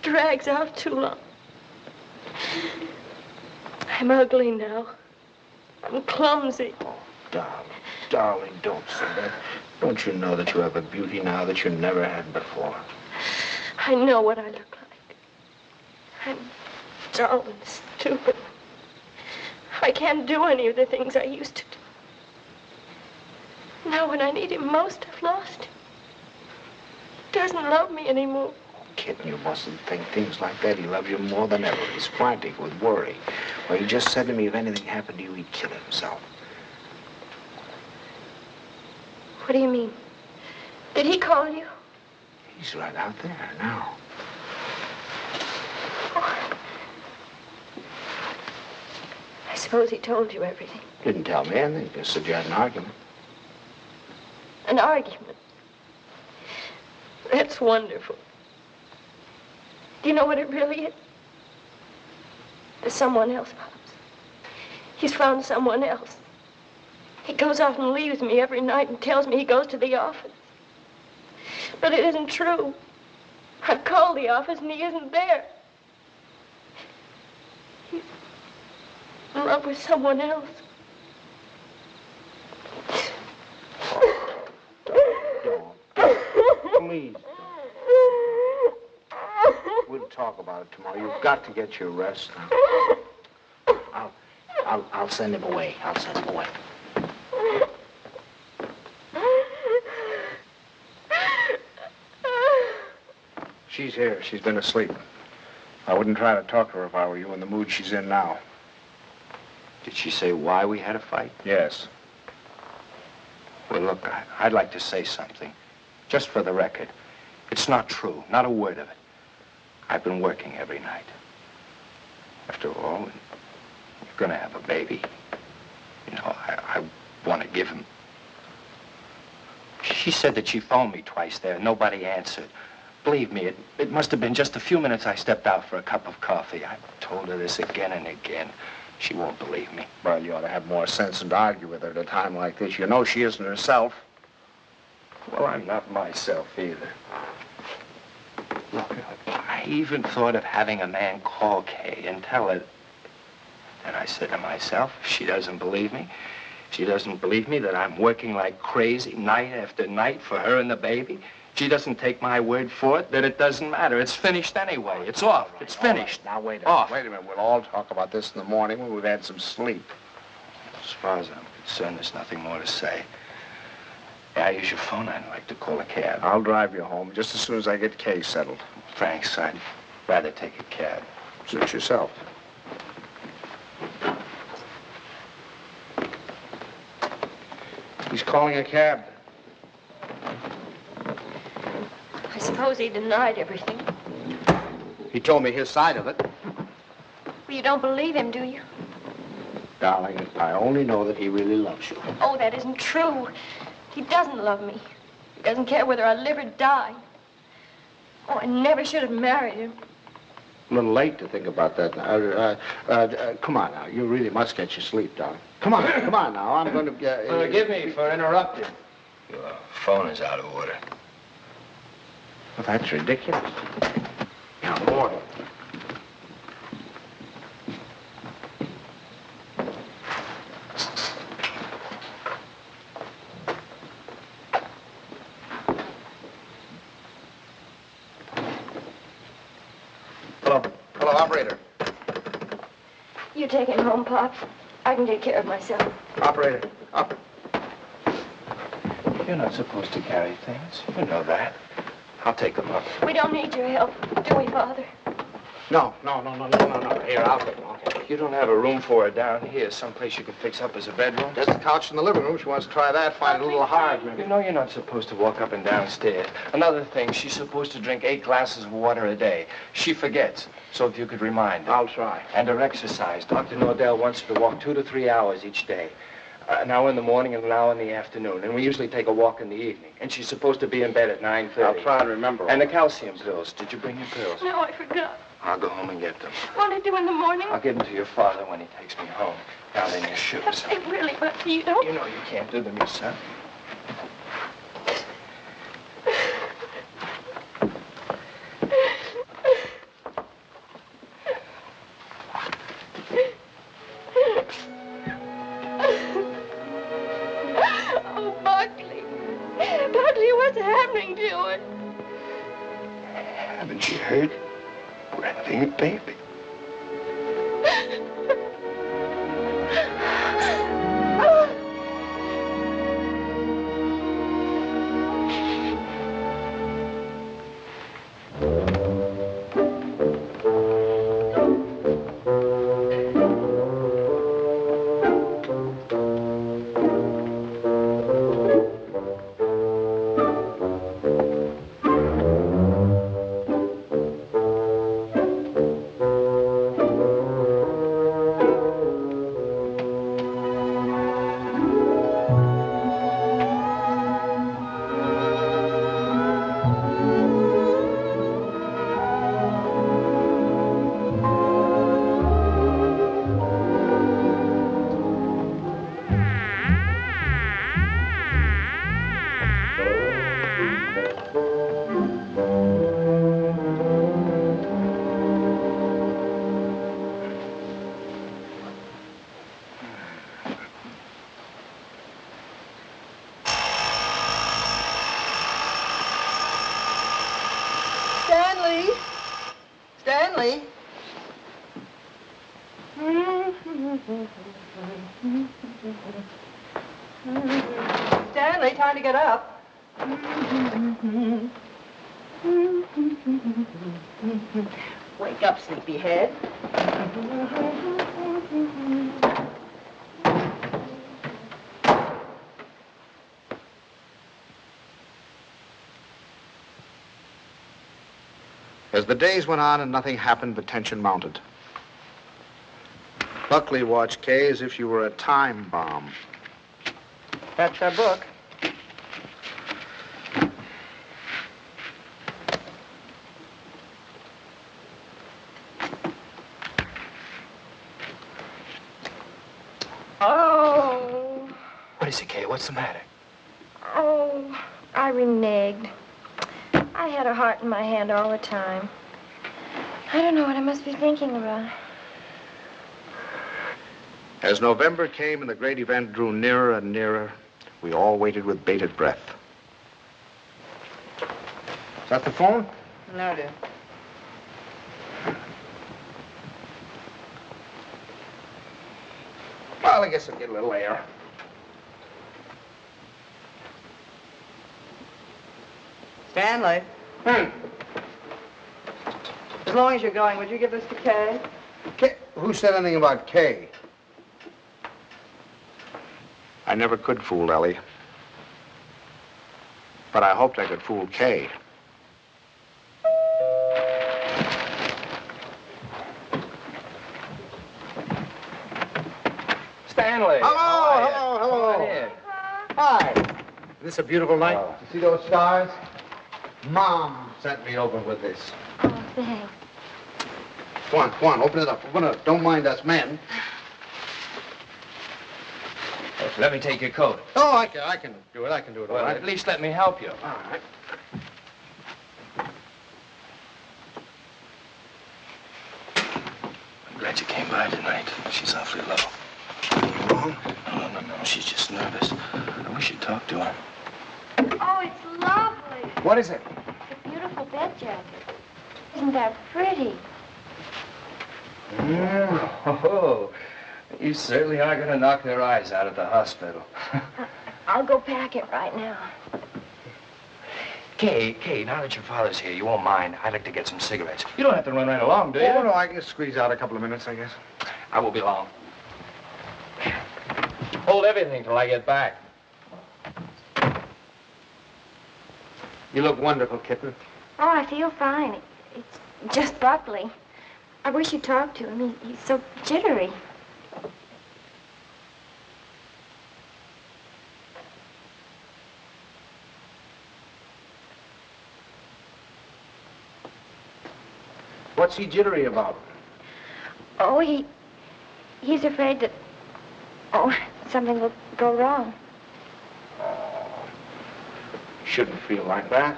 Drags out too long. I'm ugly now. I'm clumsy. Oh, darling, don't say that. Don't you know that you have a beauty now that you never had before? I know what I look like. I'm dull and stupid. I can't do any of the things I used to do. Now when I need him most, I've lost him. He doesn't love me anymore. Kitten, you mustn't think things like that. He loves you more than ever. He's frantic with worry. Well, he just said to me if anything happened to you, he'd kill himself. What do you mean? Did he call you? He's right out there now. Oh. I suppose he told you everything. Didn't tell me anything. Just said you had an argument. An argument? That's wonderful. Do you know what it really is? There's someone else, Pops. He's found someone else. He goes off and leaves me every night and tells me he goes to the office. But it isn't true. I've called the office and he isn't there. He's in love with someone else. Please. We'll talk about it tomorrow. You've got to get your rest now. I'll send him away. I'll send him away. She's here. She's been asleep. I wouldn't try to talk to her if I were you in the mood she's in now. Did she say why we had a fight? Yes. Well, look, I'd like to say something. Just for the record. It's not true. Not a word of it. I've been working every night. After all, you're gonna have a baby. You know, I want to give him. She said that she phoned me twice there. Nobody answered. Believe me, it must have been just a few minutes I stepped out for a cup of coffee. I've told her this again and again. She won't believe me. Well, you ought to have more sense than to argue with her at a time like this. You know she isn't herself. Well, I'm not myself either. Look, I even thought of having a man call Kay and tell her. And I said to myself, if she doesn't believe me, she doesn't believe me that I'm working like crazy night after night for her and the baby. She doesn't take my word for it, that it doesn't matter. It's finished anyway. It's off. Right, it's finished. Right. Now, wait a minute. Off. Wait a minute. We'll all talk about this in the morning when we've had some sleep. As far as I'm concerned, there's nothing more to say. Yeah, I use your phone. I'd like to call a cab. I'll drive you home just as soon as I get Kay settled. Thanks. I'd rather take a cab. Suit yourself. He's calling a cab. I suppose he denied everything. He told me his side of it. Well, you don't believe him, do you? Darling, I only know that he really loves you. Oh, that isn't true. He doesn't love me. He doesn't care whether I live or die. Oh, I never should have married him. A little late to think about that now. Come on now. You really must get your sleep, darling. Come on now. I'm going to get... Forgive me for interrupting. Your phone is out of order. Well, that's ridiculous. Now, boy. Hello, operator. You take him home, Pop. I can take care of myself. Operator, up. You're not supposed to carry things. You know that. I'll take them up. We don't need your help, do we, Father? No. Here, I'll take them. You don't have a room for her down here, someplace you can fix up as a bedroom? There's a couch in the living room. She wants to try that. Find it a little hard, maybe. You know you're not supposed to walk up and down stairs. Another thing, she's supposed to drink 8 glasses of water a day. She forgets. So if you could remind her. I'll try. And her exercise. Dr. Nordell wants her to walk 2 to 3 hours each day. An hour in the morning and an hour in the afternoon. And we usually take a walk in the evening. And she's supposed to be in bed at 9:30. I'll try and remember. And the calcium pills. Did you bring your pills? No, I forgot. I'll go home and get them. Won't I do in the morning? I'll give them to your father when he takes me home. Down in your shoes. They really, but you don't. You know you can't do them yourself. Oh, Buckley. Buckley, what's happening to it? Haven't you heard? We're having a baby. Stanley. Stanley, time to get up. Wake up, sleepyhead. As the days went on and nothing happened, the tension mounted. Buckley watched Kay as if she were a time bomb. That's our book. Oh. What is it, Kay? What's the matter? Oh, I reneged. I had a heart in my hand all the time. I don't know what I must be thinking about. As November came and the great event drew nearer and nearer, we all waited with bated breath. Is that the phone? No, dear. Well, I guess I'll get a little air. Stanley. As long as you're going, would you give this to Kay? Kay? Who said anything about Kay? I never could fool Ellie. But I hoped I could fool Kay. Stanley. Hello. Come on in. Hi. Is this a beautiful night? You see those stars? Mom sent me over with this. Oh, thanks. Come on, open it up. Don't mind us men. Let me take your coat. Oh, I can do it. I can do it all Well, right. at least let me help you. All right. I'm glad you came by tonight. She's awfully low. Wrong? No. She's just nervous. I wish you'd talk to her. Oh, it's lovely. What is it? It's a beautiful bed jacket. Isn't that pretty? Oh, you certainly are going to knock their eyes out at the hospital. I'll go pack it right now. Kay, now that your father's here, you won't mind. I'd like to get some cigarettes. You don't have to run right along, do you? Oh, no, I can squeeze out a couple of minutes, I guess. I won't be long. Hold everything till I get back. You look wonderful, kitten. Oh, I feel fine. It's just Buckley. I wish you'd talk to him. He's so jittery. What's he jittery about? Oh, he's afraid that, something will go wrong. You shouldn't feel like that.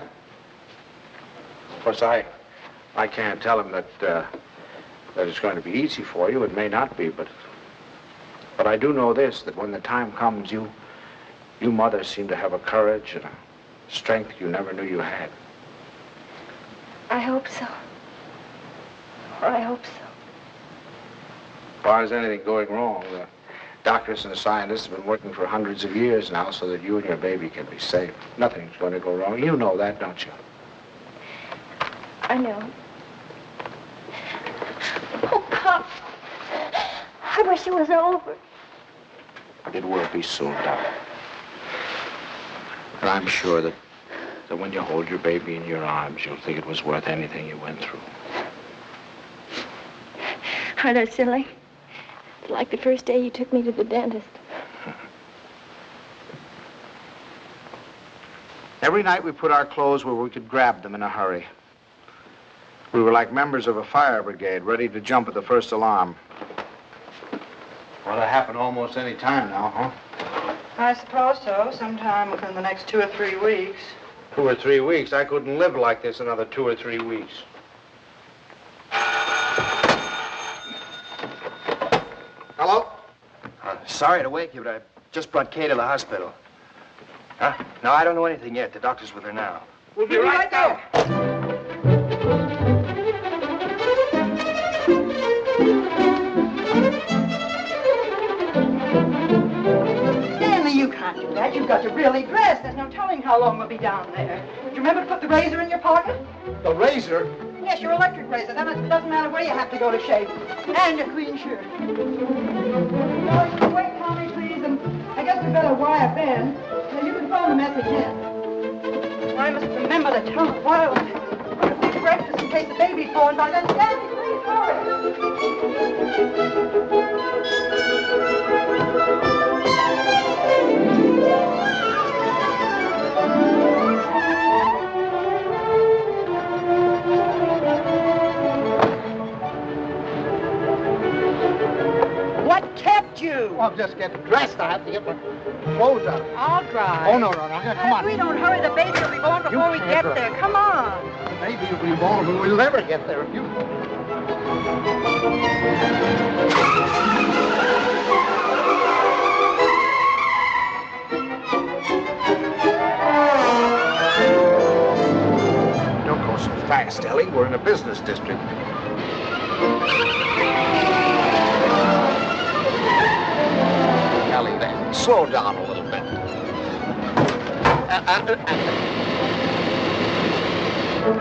Of course, I can't tell him that it's going to be easy for you. It may not be, but I do know this, that when the time comes, you mothers seem to have a courage and a strength you never knew you had. I hope so. Oh, I hope so. As far as anything going wrong, the doctors and the scientists have been working for hundreds of years now so that you and your baby can be safe. Nothing's going to go wrong. You know that, don't you? I know. Oh, Pop. I wish it was over. It will be soon, Doc. And I'm sure that when you hold your baby in your arms, you'll think it was worth anything you went through. Aren't I silly? Like the first day you took me to the dentist. Every night we put our clothes where we could grab them in a hurry. We were like members of a fire brigade, ready to jump at the first alarm. Well, it'll happen almost any time now, huh? I suppose so. Sometime within the next 2 or 3 weeks. 2 or 3 weeks? I couldn't live like this another 2 or 3 weeks. Hello? Sorry to wake you, but I just brought Kay to the hospital. Huh? No, I don't know anything yet. The doctor's with her now. We'll be right there. you've got to really dress. There's no telling how long we'll be down there. Do you remember to put the razor in your pocket? The razor? Yes, your electric razor. Then it doesn't matter where you have to go to shave. And a clean shirt. Oh, wait, Tommy, please. And I guess we'd better wire Ben. So you can phone the message in. I must remember to tell the wild. Put a big breakfast in case the baby's born by then. Stanley, please hurry. What kept you? Oh, I'm just getting dressed. I have to get my clothes on. I'll drive. Oh, no. Come on. If we don't hurry, the baby will be born before we get there. Come on. Maybe if we won't, we'll never get there. If you... Don't go so fast, Ellie. We're in a business district. Ellie, then, slow down a little bit.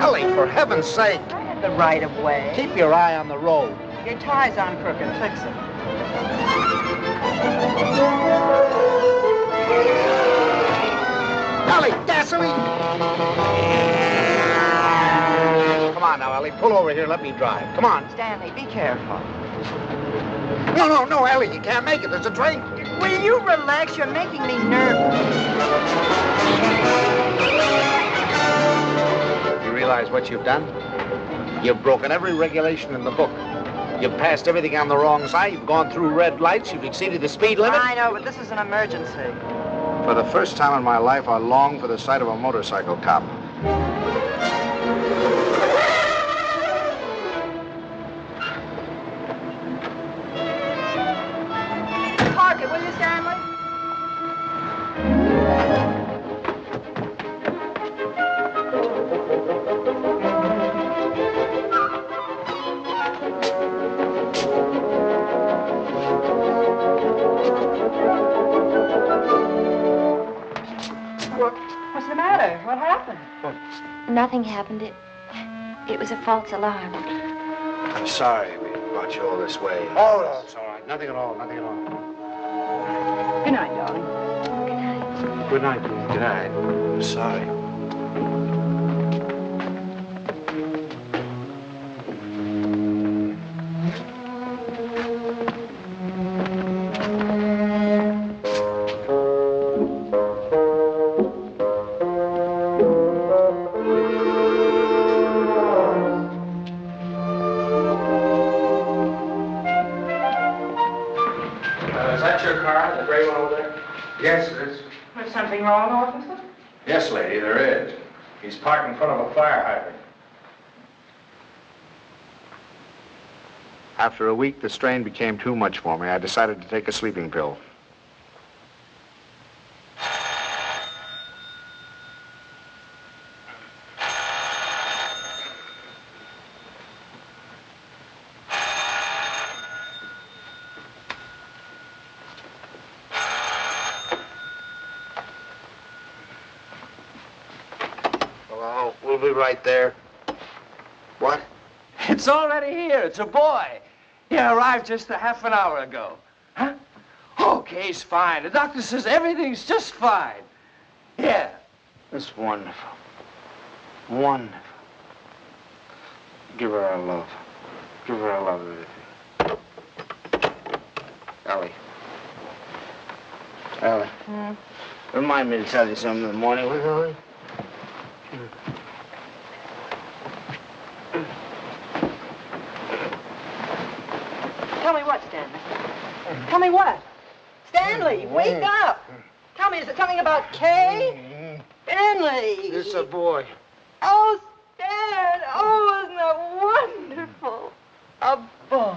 Ellie, for heaven's sake. I had the right of way. Keep your eye on the road. Your tie's on crooked. Fix it. Ellie, gasoline! Come on now, Ellie. Pull over here. Let me drive. Come on. Stanley, be careful. No, Ellie. You can't make it. There's a train. Will you relax? You're making me nervous. You realize what you've done? You've broken every regulation in the book. You've passed everything on the wrong side. You've gone through red lights. You've exceeded the speed limit. I know, but this is an emergency. For the first time in my life, I long for the sight of a motorcycle cop. Park it, will you, Stanley? What's the matter? What happened? Nothing happened. It was a false alarm. I'm sorry we brought you all this way. Oh, no, it's all right. Nothing at all. Good night, darling. Good night, please. Good night. I'm sorry. Is that your car, the gray one over there? Yes, it is. There's something wrong, officer? Yes, lady, there is. He's parked in front of a fire hydrant. After a week, the strain became too much for me. I decided to take a sleeping pill. Hello, we'll be right there. What? It's already here. It's a boy. He arrived just a half an hour ago. Huh? Okay, he's fine. The doctor says everything's just fine. Yeah. That's wonderful. Wonderful. Give her our love. Give her our love and everything. Ellie. Ellie. Remind me to tell you something in the morning, will you, Ellie? Tell me what, Stanley? Tell me what? Stanley, wake up! Tell me, is it something about Kay? Stanley! It's a boy. Oh, Stan! Oh, isn't that wonderful? A boy.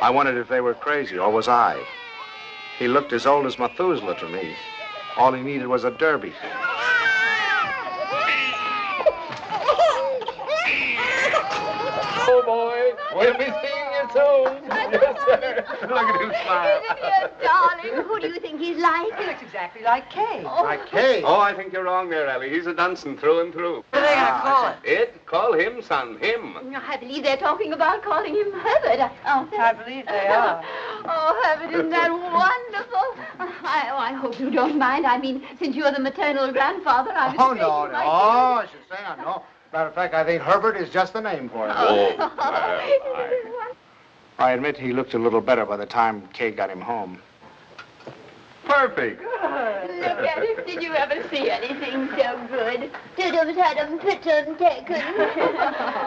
I wondered if they were crazy, or was I? He looked as old as Methuselah to me. All he needed was a derby. Oh, boy, we'll be seeing you soon. Yes, sir. Look at him smile. Dear darling, who do you think he's like? He looks exactly like Kay. Like Kay. Oh, I think you're wrong there, Ellie. He's a Dunson through and through. What are they going to call it? It? Call him, son. Him. I believe they're talking about calling him Herbert. Oh, I believe they are. Oh, Herbert, isn't that wonderful? I hope you don't mind. I mean, since you're the maternal grandfather, I was Oh, taking no, no. my Oh, I should say I know. Matter of fact, I think Herbert is just the name for it. I admit he looked a little better by the time Kay got him home. Perfect. Look at him. Did you ever see anything so good? Had him taken.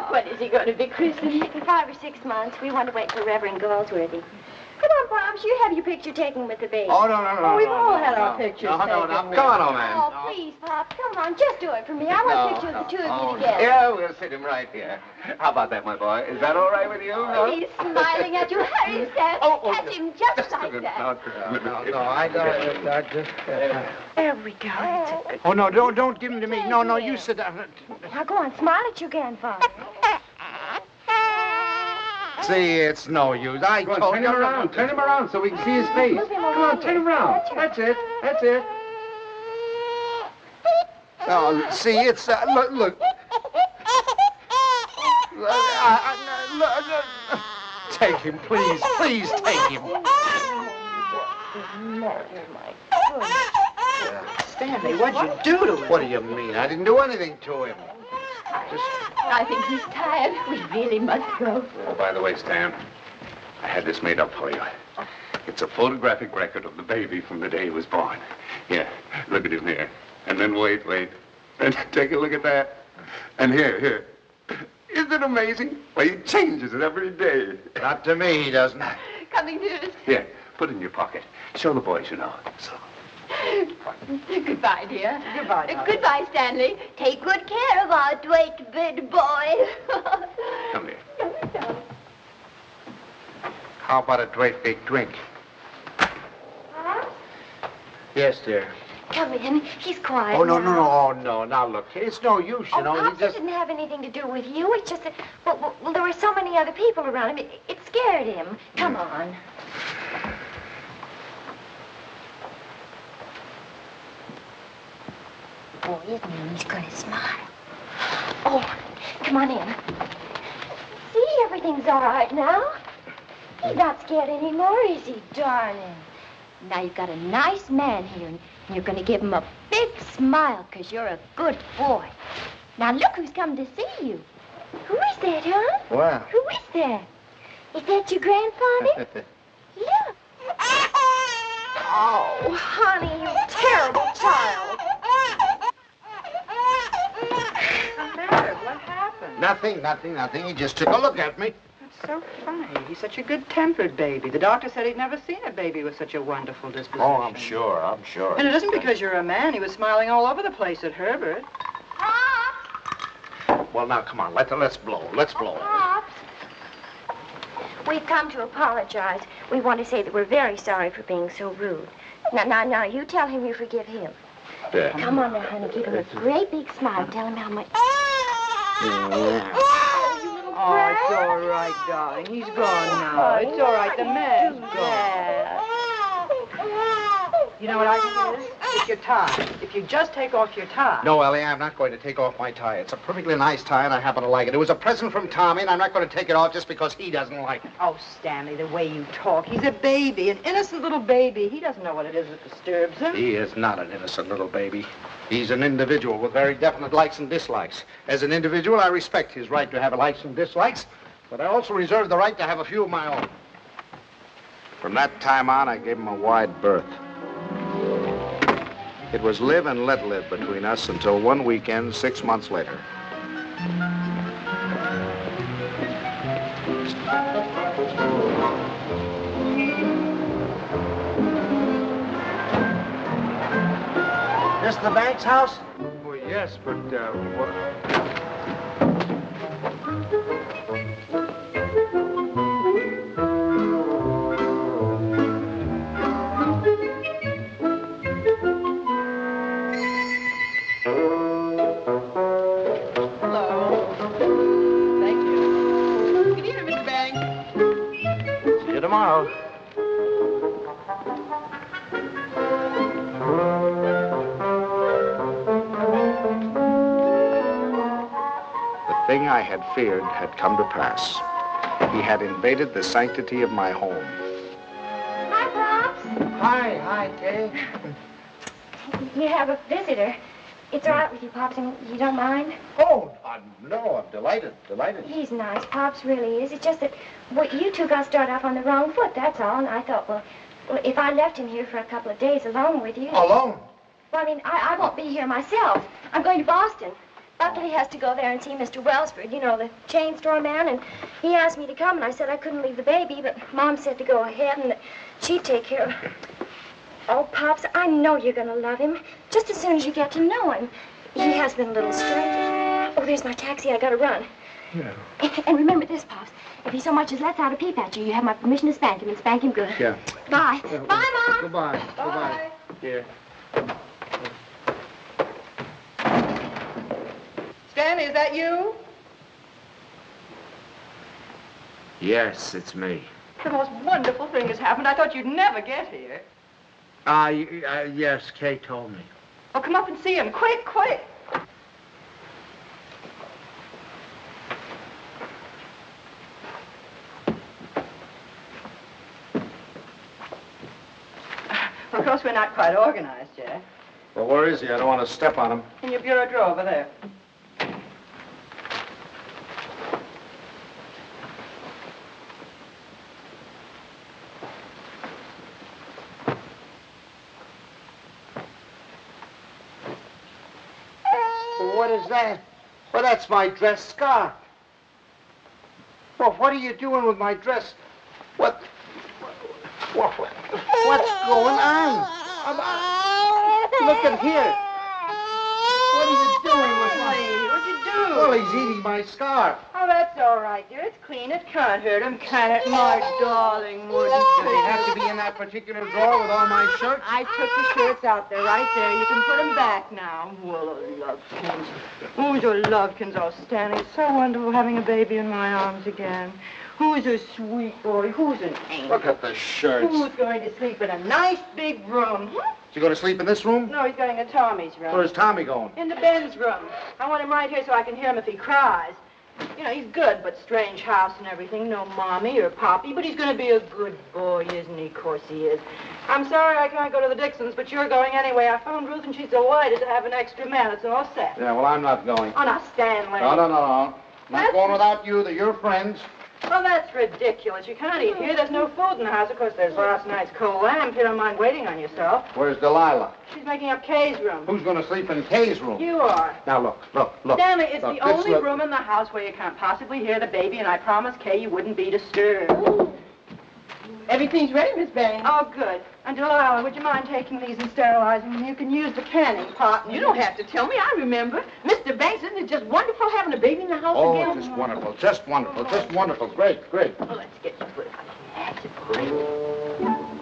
When is he going to be christened? In 5 or 6 months, we want to wait for Reverend Galsworthy. Come on, Pops, you have your picture taken with the baby. Oh, no. We've all had our pictures No, taken. not me. Come on, old man. Oh, please, Pops, come on, just do it for me. I want a picture of the two of you together. Yeah, we'll sit him right here. How about that, my boy? Is that all right with you? No? He's smiling at you. Hurry, Sam. Catch him just like that. No, I just... There we go. Oh, no, don't give him to me. No, you sit down. Now go on, smile at your grandfather. See, it's no use. I Go on, told turn you. him around so we can see his face. Move him Come on, turn him around. That's it. No, see, it's... look. Look. Take him, please. Please take him. Stanley, what'd you do to him? What do you mean? I didn't do anything to him. I think he's tired. We really must go. Oh, by the way, Stan, I had this made up for you. It's a photographic record of the baby from the day he was born. Here, look at him here. And then wait. And take a look at that. And here. Isn't it amazing? Well, he changes it every day. Not to me, he doesn't. Coming to us. Here, put it in your pocket. Show the boys, you know. So. Goodbye, dear. Goodbye, darling. Goodbye, Stanley. Take good care of our Dwight, big boy. Come here. How about a great big drink? Yes, dear. Come in. He's quiet. Oh, no. now. Oh, no. Now, look, it's no use, you know. Pops, He just... it didn't have anything to do with you. It's just that, well, there were so many other people around him. It scared him. Come on. Oh, isn't he? He's going to smile. Oh, come on in. See, everything's all right now. He's not scared anymore, is he, darling? Now you've got a nice man here, and you're going to give him a big smile because you're a good boy. Now look who's come to see you. Who is that, huh? Well. Who is that? Is that your grandfather? Look. Oh, honey, you terrible child. What's the matter? What happened? Nothing. He just took a look at me. That's so funny. He's such a good-tempered baby. The doctor said he'd never seen a baby with such a wonderful disposition. Oh, I'm sure. And it isn't because you're a man. He was smiling all over the place at Herbert. Well, now, come on. Let's blow. Pops. We've come to apologize. We want to say that we're very sorry for being so rude. Now, you tell him you forgive him. Yeah. Come on now, honey. Give him a great big smile. Tell him how much... Oh, it's all right, darling. He's gone now. It's all right. The man's gone. You know what I think it is? It's your tie. If you just take off your tie. No, Ellie, I'm not going to take off my tie. It's a perfectly nice tie, and I happen to like it. It was a present from Tommy, and I'm not going to take it off just because he doesn't like it. Oh, Stanley, the way you talk. He's a baby, an innocent little baby. He doesn't know what it is that disturbs him. He is not an innocent little baby. He's an individual with very definite likes and dislikes. As an individual, I respect his right to have likes and dislikes, but I also reserve the right to have a few of my own. From that time on, I gave him a wide berth. It was live and let live between us until one weekend 6 months later. This the bank's house? Well, yes, but, what... I had feared had come to pass. He had invaded the sanctity of my home. Hi, Pops. Hi, Kay. You have a visitor. It's all right with you, Pops, and you don't mind? Oh, no, I'm delighted. He's nice, Pops really is. It's just that, well, you two got started off on the wrong foot, that's all. And I thought, well, if I left him here for a couple of days alone with you... Alone? Well, I mean, I won't be here myself. I'm going to Boston. Buckley has to go there and see Mr. Wellsford, you know, the chain store man, and he asked me to come, and I said I couldn't leave the baby, but Mom said to go ahead and that she'd take care of it. Oh, Pops, I know you're going to love him, just as soon as you get to know him. He has been a little strange. Oh, there's my taxi. I got to run. Yeah. And remember this, Pops. If he so much as lets out a peep at you, you have my permission to spank him, and spank him good. Yeah. Bye. Bye, Mom. Goodbye. Bye. Dear. Stanley, is that you? Yes, it's me. The most wonderful thing has happened. I thought you'd never get here. Yes, Kay told me. Oh, come up and see him. Quick, quick. Of course, we're not quite organized yet. Well, where is he? I don't want to step on him. In your bureau drawer over there. What is that? Well, that's my dress scarf. Well, what are you doing with my dress? What's going on? Look at here. What are you doing with my... What'd you do? Well, he's eating my scarf. Oh, that's all right, dear. It's clean. It can't hurt him, can it? My darling wooden Does he have to be in that particular drawer with all my shirts? I took the shirts out there, right there. You can put them back now. Well, Lovekins. Oh, your Lovekins. Oh, Stanley, it's so wonderful having a baby in my arms again. Who's a sweet boy? Who's an angel? Look at the shirts. Who's going to sleep in a nice big room? Is he going to sleep in this room? No, he's going to Tommy's room. Where's Tommy going? In the Ben's room. I want him right here so I can hear him if he cries. You know, he's good, but strange house and everything. No mommy or poppy, but he's going to be a good boy, isn't he? Of course he is. I'm sorry I can't go to the Dixons, but you're going anyway. I phoned Ruth, and she's delighted to have an extra man. It's all set. Yeah, well, I'm not going. Oh, now, Stanley. No. I'm not going without you. They're your friends. Well, that's ridiculous. You can't eat here. There's no food in the house. Of course, there's last night's cold lamb. If you don't mind waiting on yourself. Where's Delilah? She's making up Kay's room. Who's going to sleep in Kay's room? You are. Now, look. Stanley, it's Look, the this only look- room in the house where you can't possibly hear the baby, and I promised Kay you wouldn't be disturbed. Everything's ready, Miss Bain. Oh, good. And Delilah, would you mind taking these and sterilizing them? You can use the canning pot. You don't have to tell me. I remember. Mr. Banks, isn't it just wonderful having a baby in the house Oh, again? just wonderful. Just wonderful. Just wonderful. Great. Well, let's get you put it on. That's great.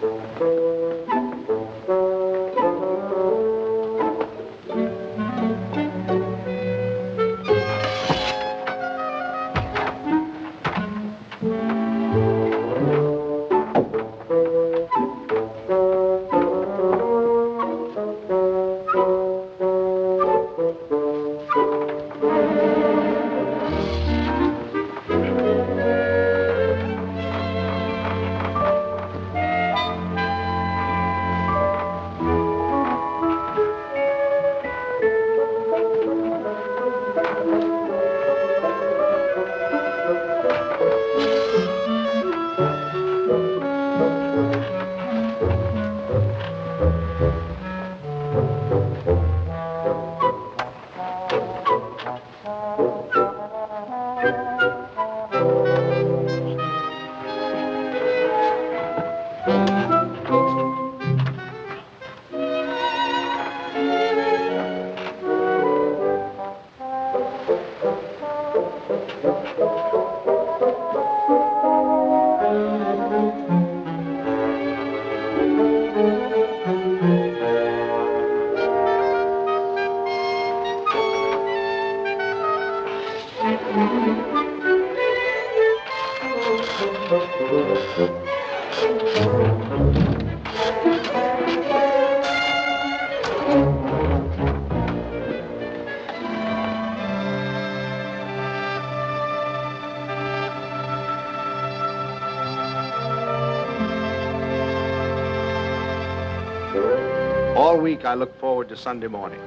All week I look forward to Sunday morning.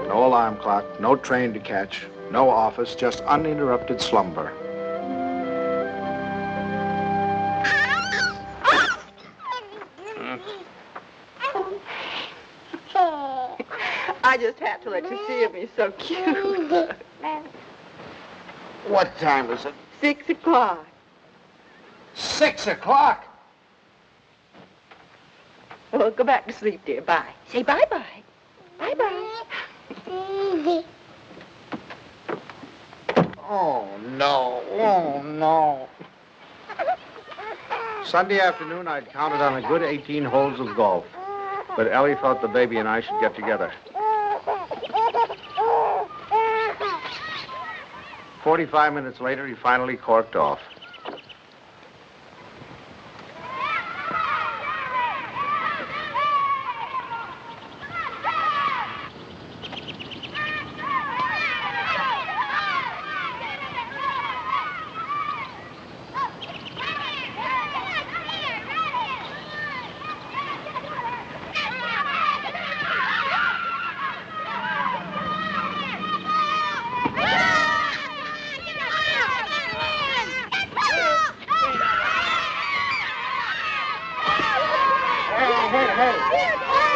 No alarm clock, no train to catch, no office, just uninterrupted slumber. I just had to let you see him. He's so cute. What time is it? 6 o'clock. 6 o'clock? Well, go back to sleep, dear. Bye. Say bye-bye. Bye-bye. Oh, no. Oh, no. Sunday afternoon, I'd counted on a good 18 holes of golf. But Ellie thought the baby and I should get together. 45 minutes later, he finally corked off.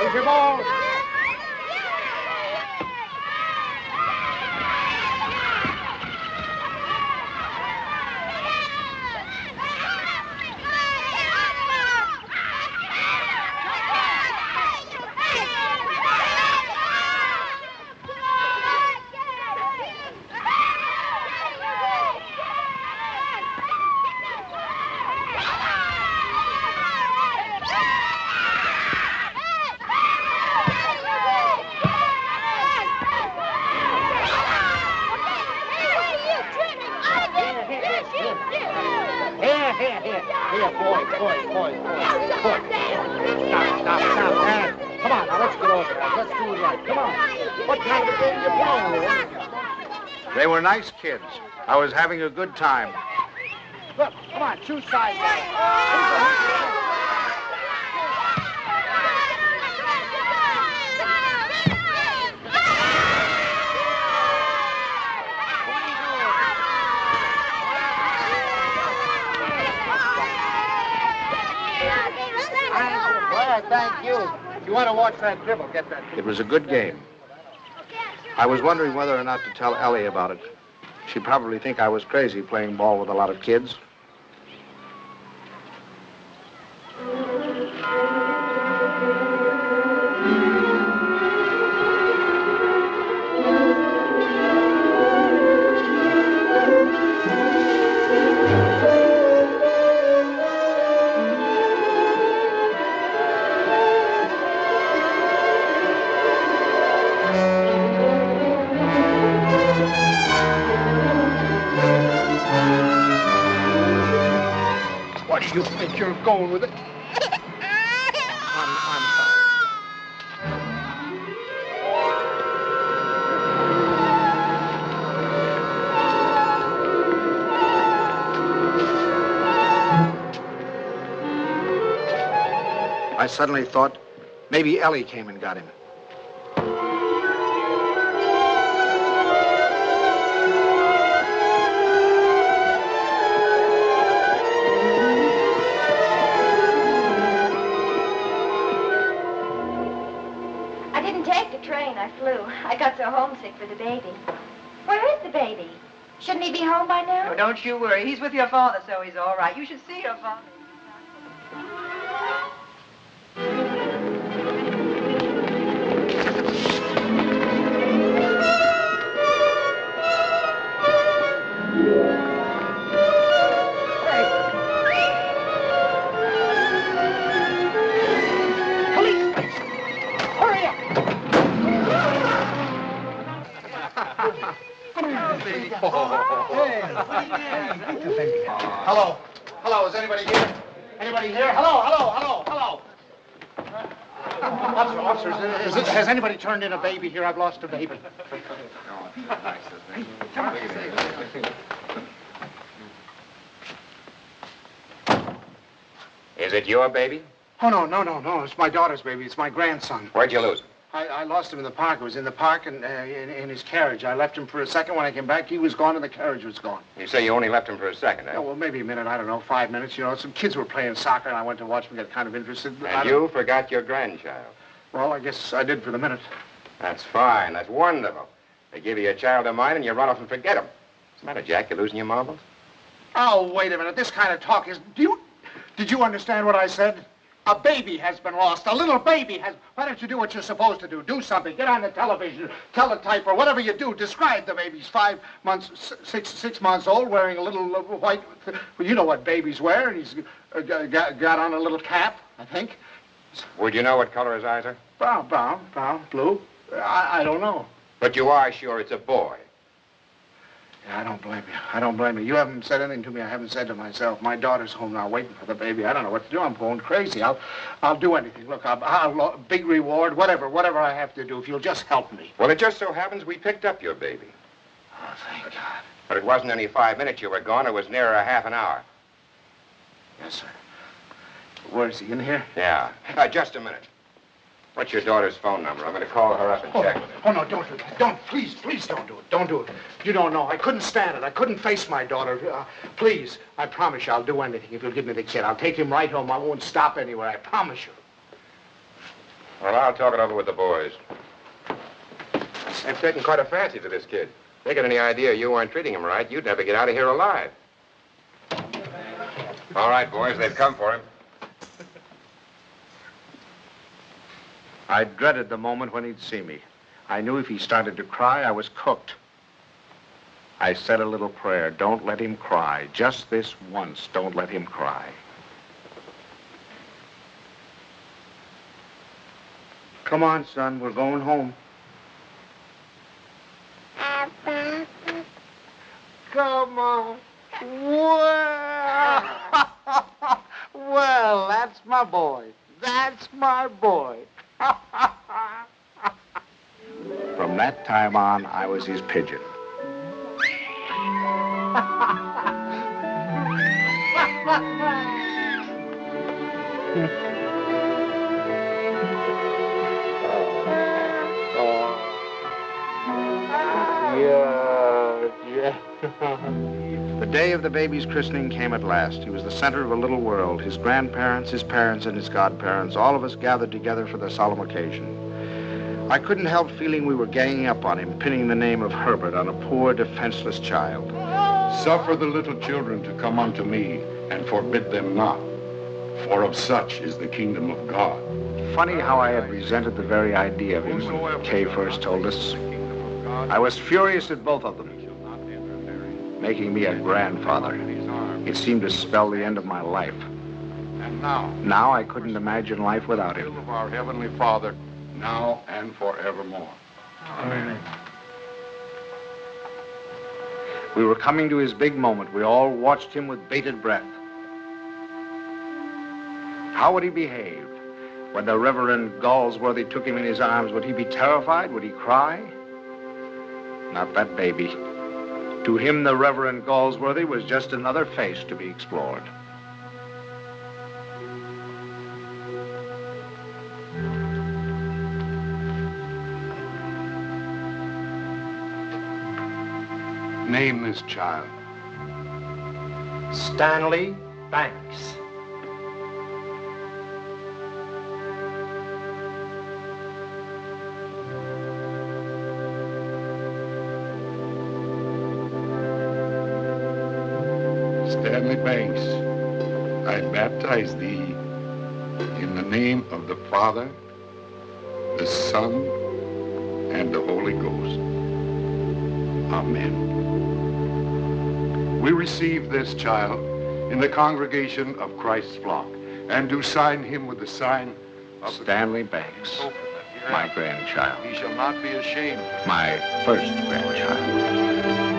Here's your ball. Here, boy. Stop. Hey, come on, now let's get over that. Let's do it right. Come on. What kind of a game you playing? They were nice kids. I was having a good time. Look, come on, choose sides. Thank you. If you want to watch that dribble, get that dribble. It was a good game. I was wondering whether or not to tell Ellie about it. She'd probably think I was crazy playing ball with a lot of kids. You think you're going with it? I'm sorry. I suddenly thought maybe Ellie came and got him. I flew. I got so homesick for the baby. Where is the baby? Shouldn't he be home by now? Oh, don't you worry. He's with your father, so he's all right. You should see your father. Hello, is anybody here? Anybody here? Hello. Officers, has anybody turned in a baby here? I've lost a baby. Is it your baby? Oh, no. It's my daughter's baby. It's my grandson. Where'd you lose him? I lost him in the park. I was in the park and in his carriage. I left him for a second. When I came back, he was gone and the carriage was gone. You say you only left him for a second, eh? Oh, well, maybe a minute. I don't know, 5 minutes. You know, some kids were playing soccer, and I went to watch them, get kind of interested. And you forgot your grandchild. Well, I guess I did for the minute. That's fine. That's wonderful. They give you a child of mine and you run off and forget him. What's the matter, Jack? You losing your marbles? Oh, wait a minute. This kind of talk is... Did you understand what I said? A baby has been lost. A little baby has... Why don't you do what you're supposed to do? Do something. Get on the television, teletype, or whatever you do. Describe the baby. He's 5 months, 6 months old, wearing a little white... Well, you know what babies wear, and he's got on a little cap, I think. Would you know what color his eyes are? Brown, blue. I don't know. But you are sure it's a boy. Yeah, I don't blame you. You haven't said anything to me I haven't said to myself. My daughter's home now waiting for the baby. I don't know what to do. I'm going crazy. I'll do anything. Look, I'll big reward, whatever I have to do, if you'll just help me. Well, it just so happens we picked up your baby. Oh, thank God. But it wasn't only 5 minutes you were gone. It was nearer a half an hour. Yes, sir. Where is he, in here? Yeah. Just a minute. What's your daughter's phone number? I'm going to call her up and check with her. Oh, no, don't do that. Please don't do it. Don't do it. You don't know. I couldn't stand it. I couldn't face my daughter. Please, I promise you I'll do anything if you'll give me the kid. I'll take him right home. I won't stop anywhere. I promise you. Well, I'll talk it over with the boys. They've taken quite a fancy to this kid. If they got any idea you weren't treating him right, you'd never get out of here alive. All right, boys, they've come for him. I dreaded the moment when he'd see me. I knew if he started to cry, I was cooked. I said a little prayer. Don't let him cry. Just this once, don't let him cry. Come on, son, we're going home. Come on. Well, that's my boy. That's my boy. From that time on, I was his pigeon. The day of the baby's christening came at last. He was the center of a little world. His grandparents, his parents, and his godparents, all of us gathered together for the solemn occasion. I couldn't help feeling we were ganging up on him, pinning the name of Herbert on a poor, defenseless child. Suffer the little children to come unto me, and forbid them not, for of such is the kingdom of God. Funny how I had resented the very idea of him when Kay first told us. I was furious at both of them. Making me a grandfather. It seemed to spell the end of my life. And Now I couldn't imagine life without him. of our Heavenly Father, now and forevermore. Amen. We were coming to his big moment. We all watched him with bated breath. How would he behave? When the Reverend Galsworthy took him in his arms, would he be terrified? Would he cry? Not that baby. To him, the Reverend Galsworthy was just another face to be explored. Name this child. Stanley Banks. Stanley Banks, I baptize thee in the name of the Father, the Son, and the Holy Ghost. Amen. We receive this child in the congregation of Christ's flock, and do sign him with the sign of Stanley Banks, my grandchild. He shall not be ashamed. My first grandchild.